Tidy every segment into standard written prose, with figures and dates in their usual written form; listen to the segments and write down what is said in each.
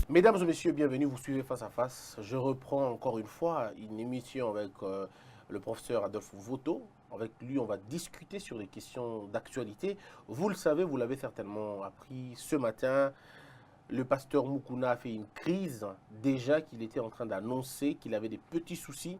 Mesdames et messieurs, bienvenue, vous suivez Face à Face. Je reprends encore une fois une émission avec le professeur Adolphe Voto. Avec lui, on va discuter sur des questions d'actualité. Vous le savez, vous l'avez certainement appris ce matin, le pasteur Moukouna a fait une crise, déjà qu'il était en train d'annoncer qu'il avait des petits soucis.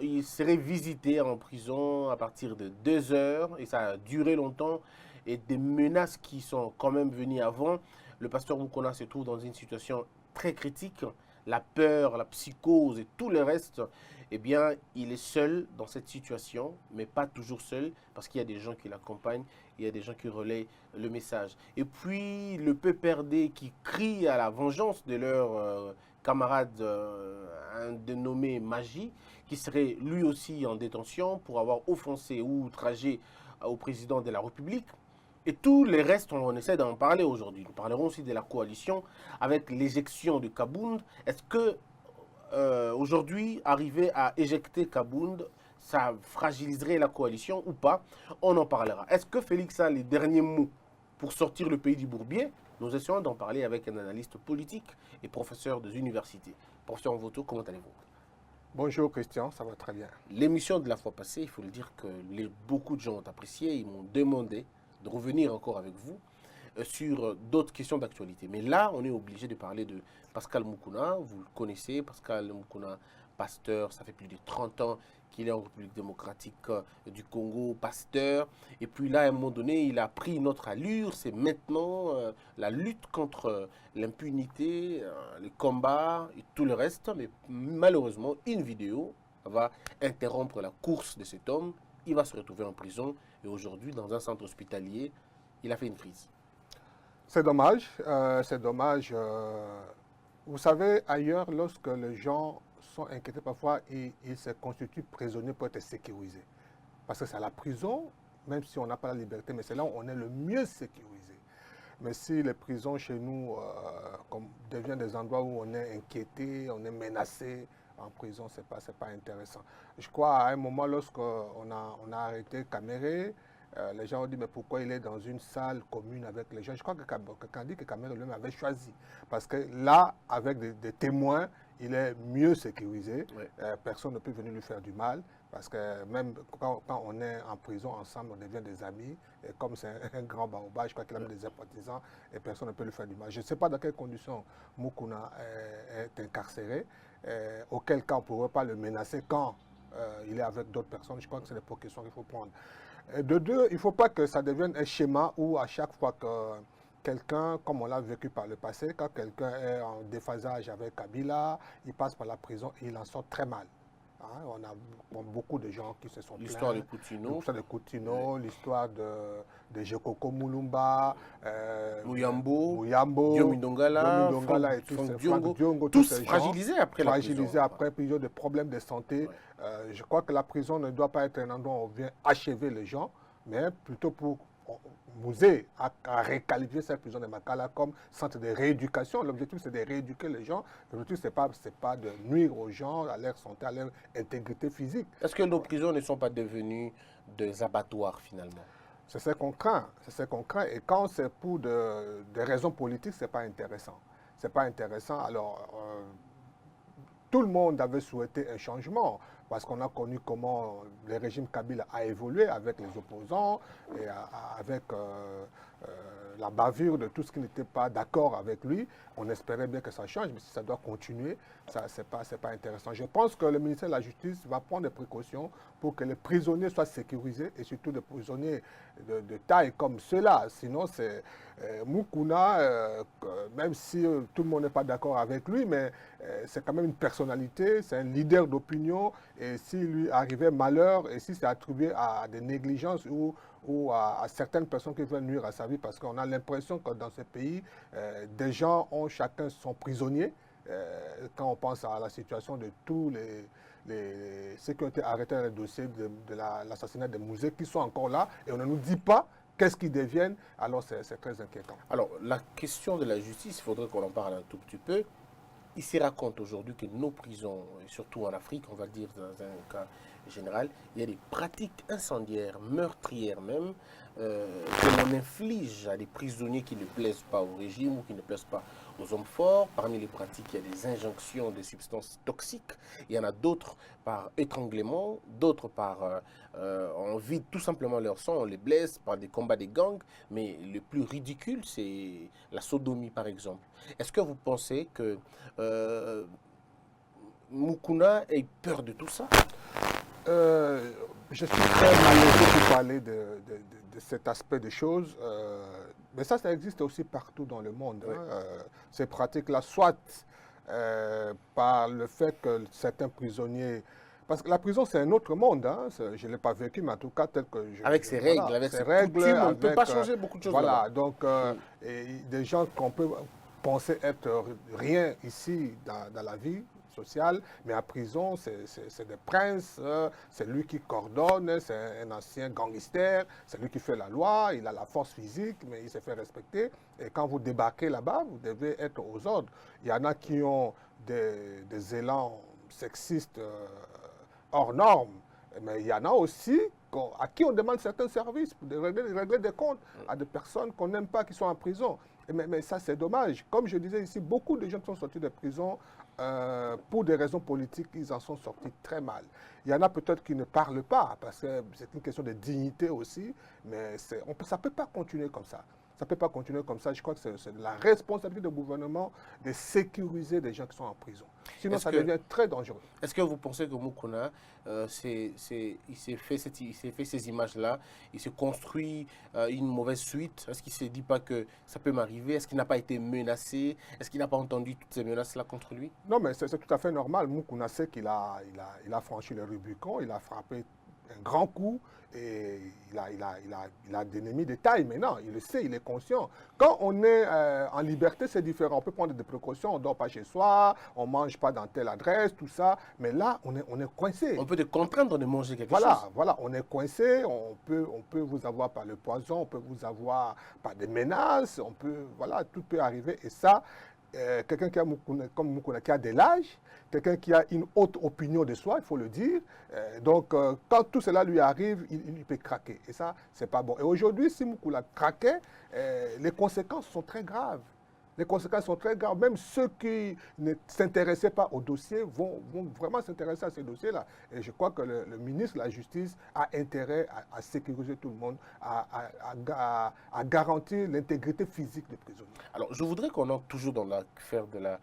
Il serait visité en prison à partir de 2 heures et ça a duré longtemps. Et des menaces qui sont quand même venues avant. Le pasteur Moukouna se trouve dans une situation très critique. La peur, la psychose et tout le reste, eh bien, il est seul dans cette situation, mais pas toujours seul, parce qu'il y a des gens qui l'accompagnent, il y a des gens qui relaient le message. Et puis, le peu perdé qui crie à la vengeance de leur camarade, un dénommé Magie, qui serait lui aussi en détention pour avoir offensé ou outragé au président de la République. Et tous les restes, on essaie d'en parler aujourd'hui. Nous parlerons aussi de la coalition avec l'éjection de Kabound. Est-ce que aujourd'hui, arriver à éjecter Kabound, ça fragiliserait la coalition ou pas? On en parlera. Est-ce que Félix a les derniers mots pour sortir le pays du bourbier? Nous essayons d'en parler avec un analyste politique et professeur des universités. Professeur Voto, comment allez-vous? Bonjour Christian, ça va très bien. L'émission de la fois passée, il faut le dire que beaucoup de gens ont apprécié. Ils m'ont demandé de revenir encore avec vous sur d'autres questions d'actualité. Mais là, on est obligé de parler de Pascal Moukouna. Vous le connaissez, Pascal Moukouna, pasteur, ça fait plus de 30 ans qu'il est en République démocratique du Congo, pasteur. Et puis là, à un moment donné, il a pris une autre allure. C'est maintenant la lutte contre l'impunité, les combats et tout le reste. Mais malheureusement, une vidéo va interrompre la course de cet homme. Il va se retrouver en prison et aujourd'hui, dans un centre hospitalier, il a fait une crise. C'est dommage, c'est dommage. Vous savez, ailleurs, lorsque les gens sont inquiétés, parfois, ils se constituent prisonniers pour être sécurisés. Parce que c'est à la prison, même si on n'a pas la liberté, mais c'est là où on est le mieux sécurisé. Mais si les prisons chez nous deviennent des endroits où on est inquiété, on est menacé, en prison, ce n'est pas intéressant. Je crois à un moment, lorsqu'on on a arrêté Caméré, les gens ont dit, mais pourquoi il est dans une salle commune avec les gens? Je crois que quelqu'un dit que Caméré lui-même avait choisi. Parce que là, avec des témoins, il est mieux sécurisé. Oui. Personne ne peut venir lui faire du mal. Parce que même quand on est en prison ensemble, on devient des amis. Et comme c'est un grand baobab, je crois qu'il a des sympathisants et personne ne peut lui faire du mal. Je ne sais pas dans quelles conditions Moukouna est incarcéré, auquel cas on ne pourrait pas le menacer quand il est avec d'autres personnes. Je crois que c'est des précautions qu'il faut prendre. De deux, il ne faut pas que ça devienne un schéma où à chaque fois que quelqu'un, comme on l'a vécu par le passé, quand quelqu'un est en déphasage avec Kabila, il passe par la prison et il en sort très mal. Hein, on a beaucoup de gens qui se sont plaints. L'histoire de Coutinho. L'histoire de Coutinho, l'histoire de Jekoko Mulumba, Mouyambo, Diomi Dongala, et tous ces Diongo, tous fragilisés après la prison. Fragilisés après plusieurs de problèmes de santé. Ouais. Je crois que la prison ne doit pas être un endroit où on vient achever les gens, mais plutôt pour Musée à réqualifier cette prison de Makala comme centre de rééducation. L'objectif, c'est de rééduquer les gens. L'objectif, ce n'est pas de nuire aux gens, à leur santé, à leur intégrité physique. Est-ce que nos prisons ne sont pas devenues des abattoirs, finalement? C'est ce qu'on craint. C'est ce qu'on craint. Et quand c'est pour des raisons politiques, ce n'est pas intéressant. Ce n'est pas intéressant. Alors, tout le monde avait souhaité un changement parce qu'on a connu comment le régime Kabila a évolué avec les opposants et avec la bavure de tout ce qui n'était pas d'accord avec lui. On espérait bien que ça change, mais si ça doit continuer, ce n'est pas intéressant. Je pense que le ministère de la Justice va prendre des précautions pour que les prisonniers soient sécurisés et surtout des prisonniers de taille comme ceux-là. Sinon, c'est Moukouna, même si tout le monde n'est pas d'accord avec lui, mais c'est quand même une personnalité, c'est un leader d'opinion. Et s'il lui arrivait malheur, et si c'est attribué à des négligences ou à certaines personnes qui veulent nuire à sa vie, parce qu'on a l'impression que dans ce pays, des gens ont chacun son prisonnier. Quand on pense à la situation de tous ceux qui ont été arrêtés dans le dossier de l'assassinat de Mouzé, qui sont encore là, et on ne nous dit pas qu'est-ce qu'ils deviennent, alors c'est très inquiétant. Alors, la question de la justice, il faudrait qu'on en parle un tout petit peu. Il se raconte aujourd'hui que nos prisons, et surtout en Afrique, on va dire dans un cas général, il y a des pratiques incendiaires, meurtrières même, que l'on inflige à des prisonniers qui ne plaisent pas au régime ou qui ne plaisent pas aux hommes forts. Parmi les pratiques, il y a des injonctions de substances toxiques. Il y en a d'autres par étranglement, d'autres par on vide tout simplement leur sang, on les blesse par des combats des gangs. Mais le plus ridicule, c'est la sodomie, par exemple. Est-ce que vous pensez que Mukuna ait peur de tout ça? Euh, je suis très malheureux pour parler de cet aspect des choses. Mais ça existe aussi partout dans le monde. Oui. Ces pratiques-là, soit par le fait que certains prisonniers... Parce que la prison, c'est un autre monde. Hein, je ne l'ai pas vécu, mais en tout cas, tel que Avec ses règles, voilà, avec ses ses règles, coutumes, on ne peut avec, pas changer beaucoup de choses voilà, là-bas. donc et des gens qu'on peut penser être rien ici dans la vie sociale, mais en prison, c'est des princes, c'est lui qui coordonne, c'est un ancien gangster, c'est lui qui fait la loi, il a la force physique, mais il se fait respecter. Et quand vous débarquez là-bas, vous devez être aux ordres. Il y en a qui ont des élans sexistes hors normes, mais il y en a aussi à qui on demande certains services pour régler des comptes à des personnes qu'on n'aime pas, qui sont en prison. Mais ça, c'est dommage. Comme je disais ici, beaucoup de gens qui sont sortis de prison pour des raisons politiques, ils en sont sortis très mal. Il y en a peut-être qui ne parlent pas, parce que c'est une question de dignité aussi, mais ça ne peut pas continuer comme ça. Ça ne peut pas continuer comme ça. Je crois que c'est la responsabilité du gouvernement de sécuriser les gens qui sont en prison. Sinon, ça devient très dangereux. Est-ce que vous pensez que Mukuna, il s'est fait ces images-là, il s'est construit une mauvaise suite? Est-ce qu'il ne se dit pas que ça peut m'arriver? Est-ce qu'il n'a pas été menacé? Est-ce qu'il n'a pas entendu toutes ces menaces-là contre lui? Non, mais c'est tout à fait normal. Mukuna sait qu'il a franchi le Rubicon, il a frappé un grand coup et il a des ennemis de taille maintenant. Il le sait, il est conscient. Quand on est en liberté, c'est différent. On peut prendre des précautions, on ne dort pas chez soi, on ne mange pas dans telle adresse, tout ça. Mais là, on est coincé. On peut te contraindre de manger quelque chose. Voilà, on est coincé, on peut vous avoir par le poison, on peut vous avoir par des menaces, voilà, tout peut arriver. Et ça, quelqu'un qui a, comme Mukuna, qui a de l'âge, quelqu'un qui a une haute opinion de soi, il faut le dire. Donc, quand tout cela lui arrive, il peut craquer. Et ça, c'est pas bon. Et aujourd'hui, si Mukuna craquait, les conséquences sont très graves. Les conséquences sont très graves. Même ceux qui ne s'intéressaient pas au dossier vont vraiment s'intéresser à ces dossiers-là. Et je crois que le ministre de la Justice a intérêt à sécuriser tout le monde, à garantir l'intégrité physique des prisonniers. Alors, je voudrais qu'on entre toujours dans l'affaire de la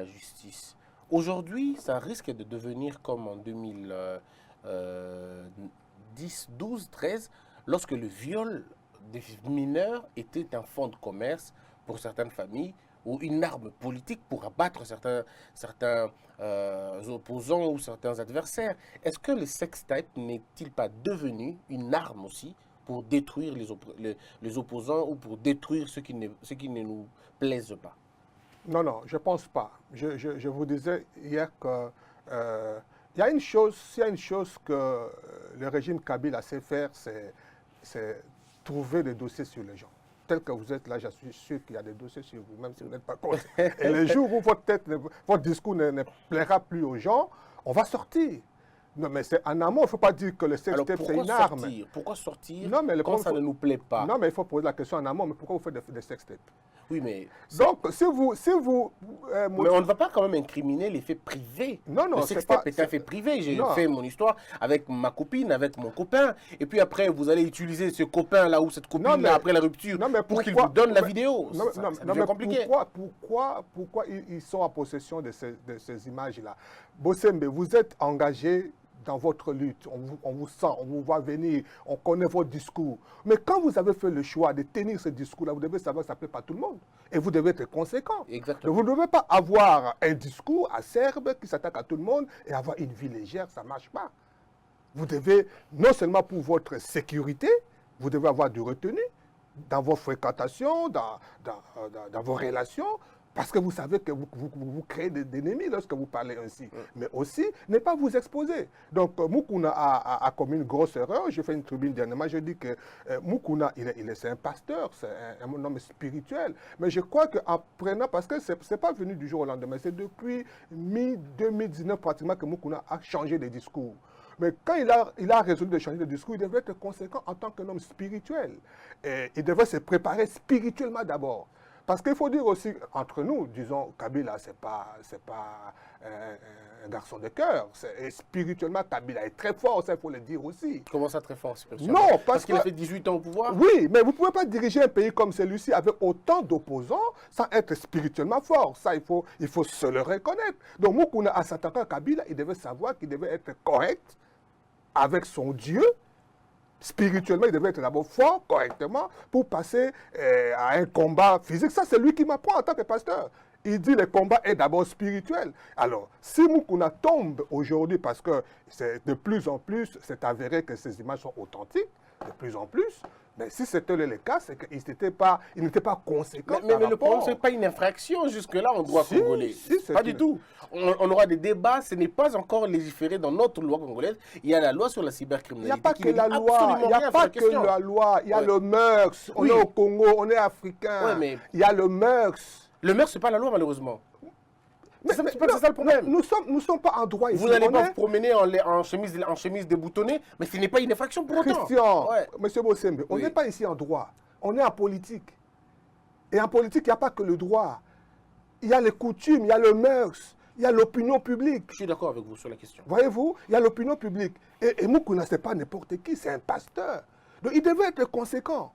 justice. Aujourd'hui, ça risque de devenir comme en 2010, 12, 13, lorsque le viol des mineurs était un fonds de commerce pour certaines familles ou une arme politique pour abattre certains opposants ou certains adversaires. Est-ce que le sextape n'est-il pas devenu une arme aussi pour détruire les opposants ou pour détruire ceux qui ne nous plaisent pas? Non, je ne pense pas. Je vous disais hier que il y a une chose, s'il y a une chose que le régime Kabila sait faire, c'est trouver des dossiers sur les gens. Tel que vous êtes là, je suis sûr qu'il y a des dossiers sur vous, même si vous n'êtes pas contre. Et le jour où votre discours ne plaira plus aux gens, on va sortir. Non, mais c'est en amont, il ne faut pas dire que le sextape, c'est une arme. Pourquoi sortir non, mais quand ça ne nous plaît pas? Non, mais il faut poser la question en amont, mais pourquoi vous faites des sextapes? Oui, mais... Donc, si vous mais on ne va pas quand même incriminer les faits privés. Non, le sextape est un fait privé. J'ai fait mon histoire avec ma copine, avec mon copain. Et puis après, vous allez utiliser ce copain-là ou cette copine-là après la rupture pour qu'il vous donne la vidéo. Ça devient compliqué. Pourquoi ils sont en possession de ces images-là? Bossembe, vous êtes engagé dans votre lutte, on vous sent, on vous voit venir, on connaît votre discours. Mais quand vous avez fait le choix de tenir ce discours-là, vous devez savoir que ça ne plaît pas tout le monde. Et vous devez être conséquent. Exactement. Donc vous ne devez pas avoir un discours acerbe qui s'attaque à tout le monde et avoir une vie légère, ça ne marche pas. Vous devez, non seulement pour votre sécurité, vous devez avoir du retenu dans vos fréquentations, dans vos relations, parce que vous savez que vous créez des ennemis lorsque vous parlez ainsi. Mais aussi, ne pas vous exposer. Donc, Mukuna a commis une grosse erreur. J'ai fait une tribune dernièrement. Je dis que Mukuna, c'est un pasteur, c'est un homme spirituel. Mais je crois qu'en prenant, parce que ce n'est pas venu du jour au lendemain, c'est depuis mi-2019 pratiquement que Mukuna a changé de discours. Mais quand il a résolu de changer de discours, il devait être conséquent en tant qu'un homme spirituel. Et il devait se préparer spirituellement d'abord. Parce qu'il faut dire aussi, entre nous, disons, Kabila, c'est pas un garçon de cœur. Et spirituellement, Kabila est très fort, ça, il faut le dire aussi. Comment ça, très fort spirituellement? Non, parce qu'il a fait 18 ans au pouvoir? Oui, mais vous ne pouvez pas diriger un pays comme celui-ci avec autant d'opposants sans être spirituellement fort. Ça, il faut se le reconnaître. Donc, Moukouna, à s'attaquer à Kabila, il devait savoir qu'il devait être correct avec son Dieu. Spirituellement, il devait être d'abord fort, correctement, pour passer à un combat physique. Ça, c'est lui qui m'apprend en tant que pasteur. Il dit le combat est d'abord spirituel. Alors, si Moukouna tombe aujourd'hui, parce que de plus en plus, c'est avéré que ces images sont authentiques, de plus en plus, mais si c'était le cas, c'est qu'il n'était pas conséquent. Mais le problème, ce n'est pas une infraction jusque-là en droit congolais. Pas du tout. On aura des débats, ce n'est pas encore légiféré dans notre loi congolaise. Il y a la loi sur la cybercriminalité. Il n'y a pas que la loi, il n'y a pas que la loi, il y a le mœurs. On est au Congo, on est africain. Il y a le mœurs. Le mœurs, ce n'est pas la loi, malheureusement. C'est ça le problème. Nous ne sommes pas en droit ici. Vous n'allez pas vous promener en chemise déboutonnée, mais ce n'est pas une infraction pour autant. Christian, monsieur Bossembe, on n'est pas ici en droit. On est en politique. Et en politique, il n'y a pas que le droit. Il y a les coutumes, il y a le mœurs, il y a l'opinion publique. Je suis d'accord avec vous sur la question. Voyez-vous, il y a l'opinion publique. Et Moukouna, ce n'est pas n'importe qui, c'est un pasteur. Donc il devait être conséquent.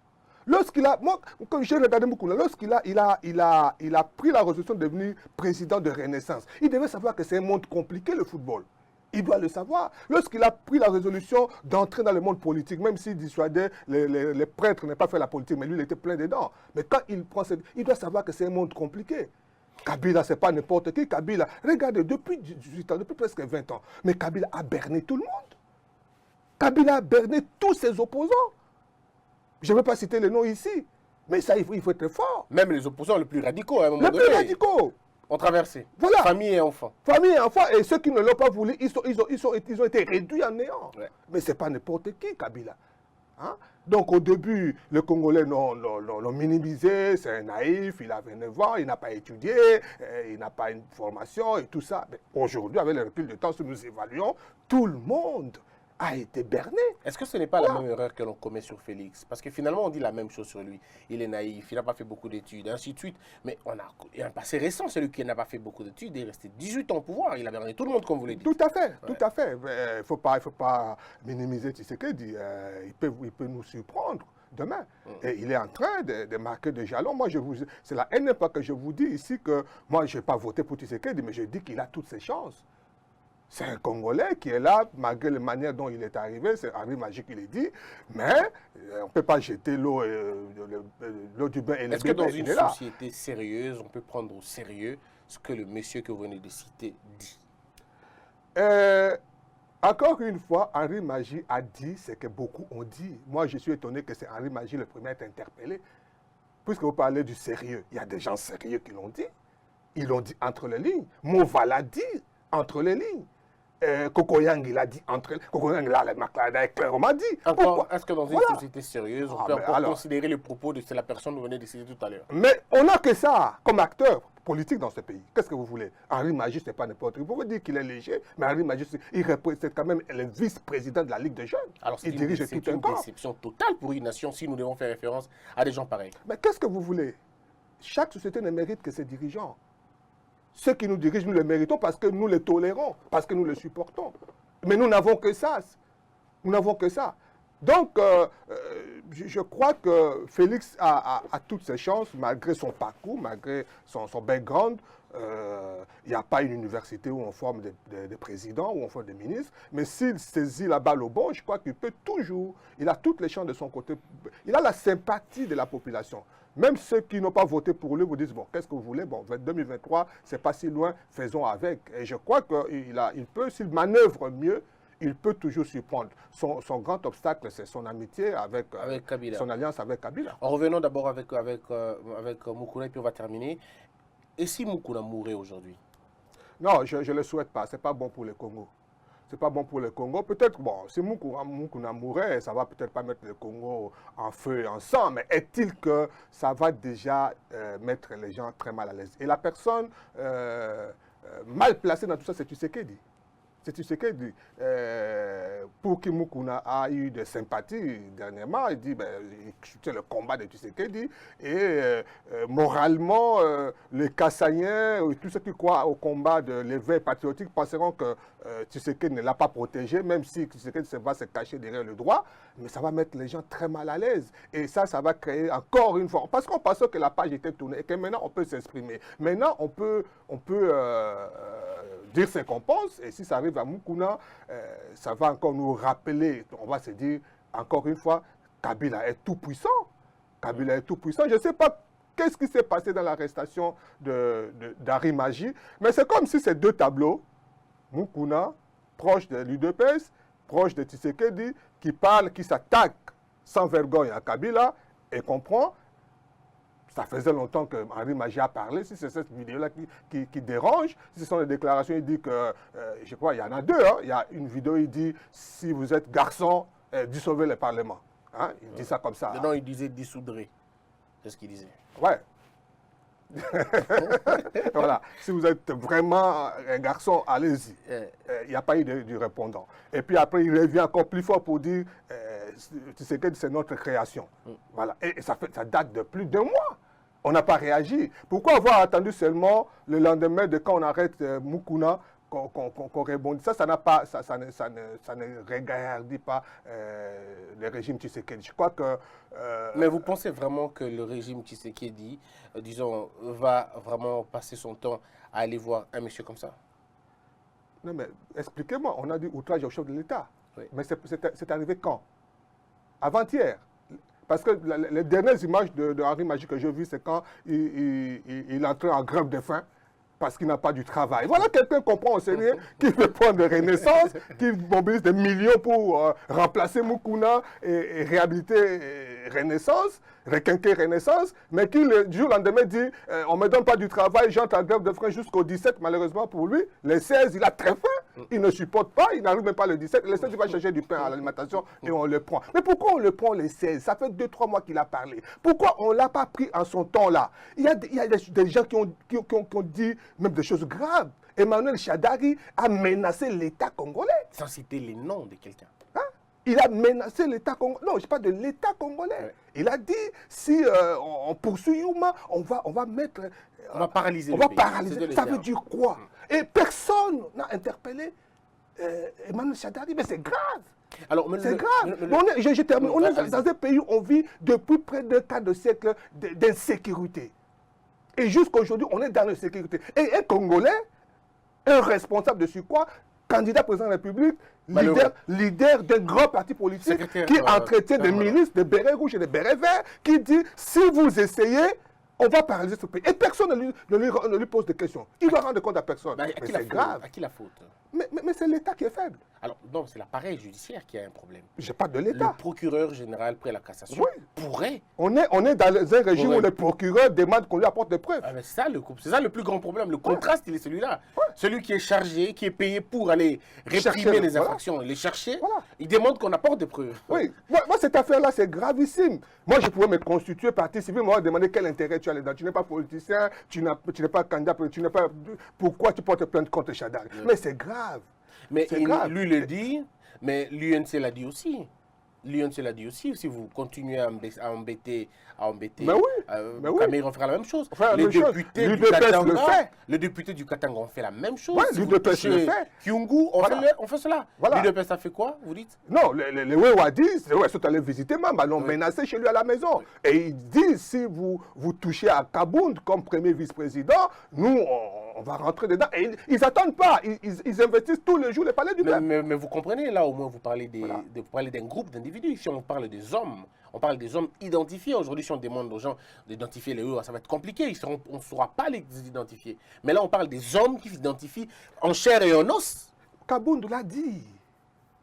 Lorsqu'il a, moi, comme j'ai regardé Moukouna, lorsqu'il a pris la résolution de devenir président de Renaissance, il devait savoir que c'est un monde compliqué, le football. Il doit le savoir. Lorsqu'il a pris la résolution d'entrer dans le monde politique, même s'il dissuadait les prêtres n'avaient pas fait la politique, mais lui, il était plein dedans. Mais quand il prend il doit savoir que c'est un monde compliqué. Kabila, ce n'est pas n'importe qui. Kabila, regardez, depuis 18 ans, depuis presque 20 ans, mais Kabila a berné tout le monde. Kabila a berné tous ses opposants. Je ne vais pas citer les noms ici, mais ça, il faut être fort. Même les opposants les plus radicaux, à un moment donné. Les plus radicaux. Ont traversé. Voilà. Famille et enfants. Famille et enfants, et ceux qui ne l'ont pas voulu, ils ont été réduits en néant. Ouais. Mais ce n'est pas n'importe qui, Kabila. Hein? Donc au début, les Congolais l'ont minimisé, c'est un naïf, il a 29 ans, il n'a pas étudié, il n'a pas une formation et tout ça. Mais aujourd'hui, avec le recul de temps, si nous évaluons, tout le monde a été berné. Est-ce que ce n'est pas la même erreur que l'on commet sur Félix? Parce que finalement, on dit la même chose sur lui. Il est naïf, il n'a pas fait beaucoup d'études, ainsi de suite. Mais il y a un passé récent, celui qui n'a pas fait beaucoup d'études, il est resté 18 ans au pouvoir. Il a berné tout le monde, comme vous l'avez dit. Tout à fait, tout à fait. Il ne faut pas minimiser Tshisekedi. Il peut nous surprendre demain. Et il est en train de marquer des jalons. Moi, c'est la énième fois que je vous dis ici que moi, je n'ai pas voté pour Tshisekedi, mais je dis qu'il a toutes ses chances. C'est un Congolais qui est là, malgré la manière dont il est arrivé, c'est Henri Magie qui l'a dit, mais on ne peut pas jeter l'eau du bain et le bébé. Est-ce que dans une société sérieuse, on peut prendre au sérieux ce que le monsieur que vous venez de citer dit? Encore une fois, Henri Magie a dit ce que beaucoup ont dit. Moi, je suis étonné que c'est Henri Magie le premier à être interpellé. Puisque vous parlez du sérieux, il y a des gens sérieux qui l'ont dit. Ils l'ont dit entre les lignes. Mova l'a dit entre les lignes. Kokoyang, il a dit entre les lignes. Kokoyang, là, a clairement dit. Est-ce que dans une société sérieuse, on peut encore considérer les propos de la personne que vous venez de citer tout à l'heure? Mais on n'a que ça comme acteur politique dans ce pays. Qu'est-ce que vous voulez? Henri Magie, ce n'est pas n'importe qui. Vous pouvez dire qu'il est léger, mais Henri Magie, il représente quand même le vice-président de la Ligue des Jeunes. Alors, c'est une déception totale pour une nation si nous devons faire référence à des gens pareils. Mais qu'est-ce que vous voulez? Chaque société ne mérite que ses dirigeants. Ceux qui nous dirigent, nous les méritons parce que nous les tolérons, parce que nous les supportons. Mais nous n'avons que ça. Nous n'avons que ça. Donc, je crois que Félix a toutes ses chances, malgré son parcours, malgré son background. Il n'y a pas une université où on forme des présidents, où on forme des ministres. Mais s'il saisit la balle au bon, je crois qu'il peut toujours, il a toutes les chances de son côté. Il a la sympathie de la population. Même ceux qui n'ont pas voté pour lui vous disent, bon, qu'est-ce que vous voulez? Bon, 2023, c'est pas si loin, faisons avec. Et je crois qu'il peut, s'il manœuvre mieux, il peut toujours surprendre. Son grand obstacle, c'est son amitié avec Kabila. Son alliance avec Kabila. En revenant d'abord avec Moukouna, et puis on va terminer. Et si Moukouna mourait aujourd'hui? Non, je ne le souhaite pas. Ce n'est pas bon pour le Congo. Ce n'est pas bon pour le Congo. Peut-être, bon, si Moukouna mourait, ça ne va peut-être pas mettre le Congo en feu et en sang, mais est-il que ça va déjà mettre les gens très mal à l'aise? Et la personne mal placée dans tout ça, c'est Tshisekedi. c'est Tshisekedi. Pour qui Moukouna a eu de sympathie dernièrement, il dit il soutient le combat de Tshisekedi et moralement, les Kassaïens, tous ceux qui croient au combat de l'éveil patriotique penseront que Tshisekedi ne l'a pas protégé, même si Tshisekedi va se cacher derrière le droit, mais ça va mettre les gens très mal à l'aise. Et ça va créer encore une fois, parce qu'on pensait que la page était tournée et que maintenant on peut s'exprimer. Maintenant on peut dire ce qu'on pense, et si ça arrive à Moukouna, ça va encore nous rappeler, on va se dire encore une fois, Kabila est tout puissant. Kabila est tout puissant. Je ne sais pas qu'est-ce qui s'est passé dans l'arrestation d'Harry Magie, mais c'est comme si ces deux tableaux, Moukouna, proche de l'UDPS, proche de Tshisekedi, qui parle, qui s'attaque sans vergogne à Kabila, et comprend. Ça faisait longtemps que Henri Magie a parlé. Si c'est cette vidéo-là qui dérange, si ce sont les déclarations, il dit que, je crois, il y en a deux. Hein. Il y a une vidéo, il dit, si vous êtes garçon, dissolvez le Parlement. Hein. Il dit ça comme ça. Dedans, il disait dissoudrez. C'est ce qu'il disait. Ouais. Voilà. Si vous êtes vraiment un garçon, allez-y. Il n'y a pas eu de répondant. Et puis après, il revient encore plus fort pour dire, tu sais que c'est notre création. Voilà. Et ça date de plus d'un mois. On n'a pas réagi. Pourquoi avoir attendu seulement le lendemain de quand on arrête Moukouna qu'on rebondit? Ça ne regardit pas le régime Tshisekedi. Je crois que... Mais vous pensez vraiment que le régime Tshisekedi, disons, va vraiment passer son temps à aller voir un monsieur comme ça? Non, mais expliquez-moi. On a dit outrage au chef de l'État. Oui. Mais c'est arrivé quand? Avant-hier. Parce que les dernières images de Henri Magie que j'ai vues, c'est quand il entrait en grève de faim parce qu'il n'a pas du travail. Voilà quelqu'un qu'on prend au sérieux, qui veut prendre de Renaissance, qui mobilise des millions pour remplacer Moukouna et réhabiliter Renaissance, requinquer Renaissance, mais qui le jour au lendemain dit on ne me donne pas du travail, j'entre en grève de faim jusqu'au 17, malheureusement pour lui. Le 16, il a très faim, il ne supporte pas, il n'arrive même pas le 17. Le 16, il va chercher du pain à l'alimentation et on le prend. Mais pourquoi on le prend le 16? Ça fait 2-3 mois qu'il a parlé. Pourquoi on ne l'a pas pris en son temps là? Il y a des gens qui ont dit même des choses graves. Emmanuel Shadari a menacé l'État congolais. Sans citer les noms de quelqu'un. Hein? Il a menacé l'État congolais. Non, je parle de l'État congolais. Ouais. Il a dit, si on poursuit Youma, on va mettre... on va paralyser le pays. Paralyser. Ça veut dire quoi? Et personne n'a interpellé Emmanuel Shadari. Mais c'est grave. C'est grave. Je termine. On est dans un pays où on vit depuis près de 4 siècles d'insécurité. Et jusqu'à aujourd'hui, on est dans l'insécurité. Et un Congolais, un responsable de surcroît, candidat président de la République, leader d'un grand parti politique, qui entretient des ministres, des bérets rouges et des bérets verts, qui dit, si vous essayez, on va paralyser ce pays. Et personne ne lui pose de questions. Il va rendre compte à personne. Mais c'est grave. À qui la faute? Mais c'est l'État qui est faible. Alors, non, c'est l'appareil judiciaire qui a un problème. Je parle de l'État. Le procureur général près la cassation pourrait... On est dans un régime où le procureur demande qu'on lui apporte des preuves. Ah, c'est ça le plus grand problème. Le contraste, il est celui-là. Celui qui est chargé, qui est payé pour aller réprimer les infractions, les chercher, il demande qu'on apporte des preuves. Oui, moi cette affaire-là, c'est gravissime. Moi, je pouvais me constituer partie civile, moi, demander quel intérêt tu as là-dedans. Tu n'es pas politicien, tu n'es pas candidat, tu n'es pas... Pourquoi tu portes plainte contre Shadari? Mais c'est grave. Mais lui le dit, mais l'UNC l'a dit aussi. L'UNC l'a dit aussi, si vous continuez à embêter Cameroun fera la même chose. Les députés du Katanga ont fait la même chose. L'UDPS le fait. Kyungu, on fait cela. L'UDPS a fait quoi, vous dites? Non, les Wewadis, ils sont allés visiter Mamba, l'ont menacé chez lui à la maison. Et il dit, si vous touchez à Kabound comme premier vice-président, nous, on va rentrer dedans. Et ils n'attendent pas. Ils investissent tous les jours les palais du peuple. Mais vous comprenez, là, au moins, vous parlez d'un groupe d'individus. Si on parle des hommes, on parle des hommes identifiés. Aujourd'hui, si on demande aux gens d'identifier les eux, ça va être compliqué. On ne saura pas les identifier. Mais là, on parle des hommes qui s'identifient en chair et en os. Kabound l'a dit.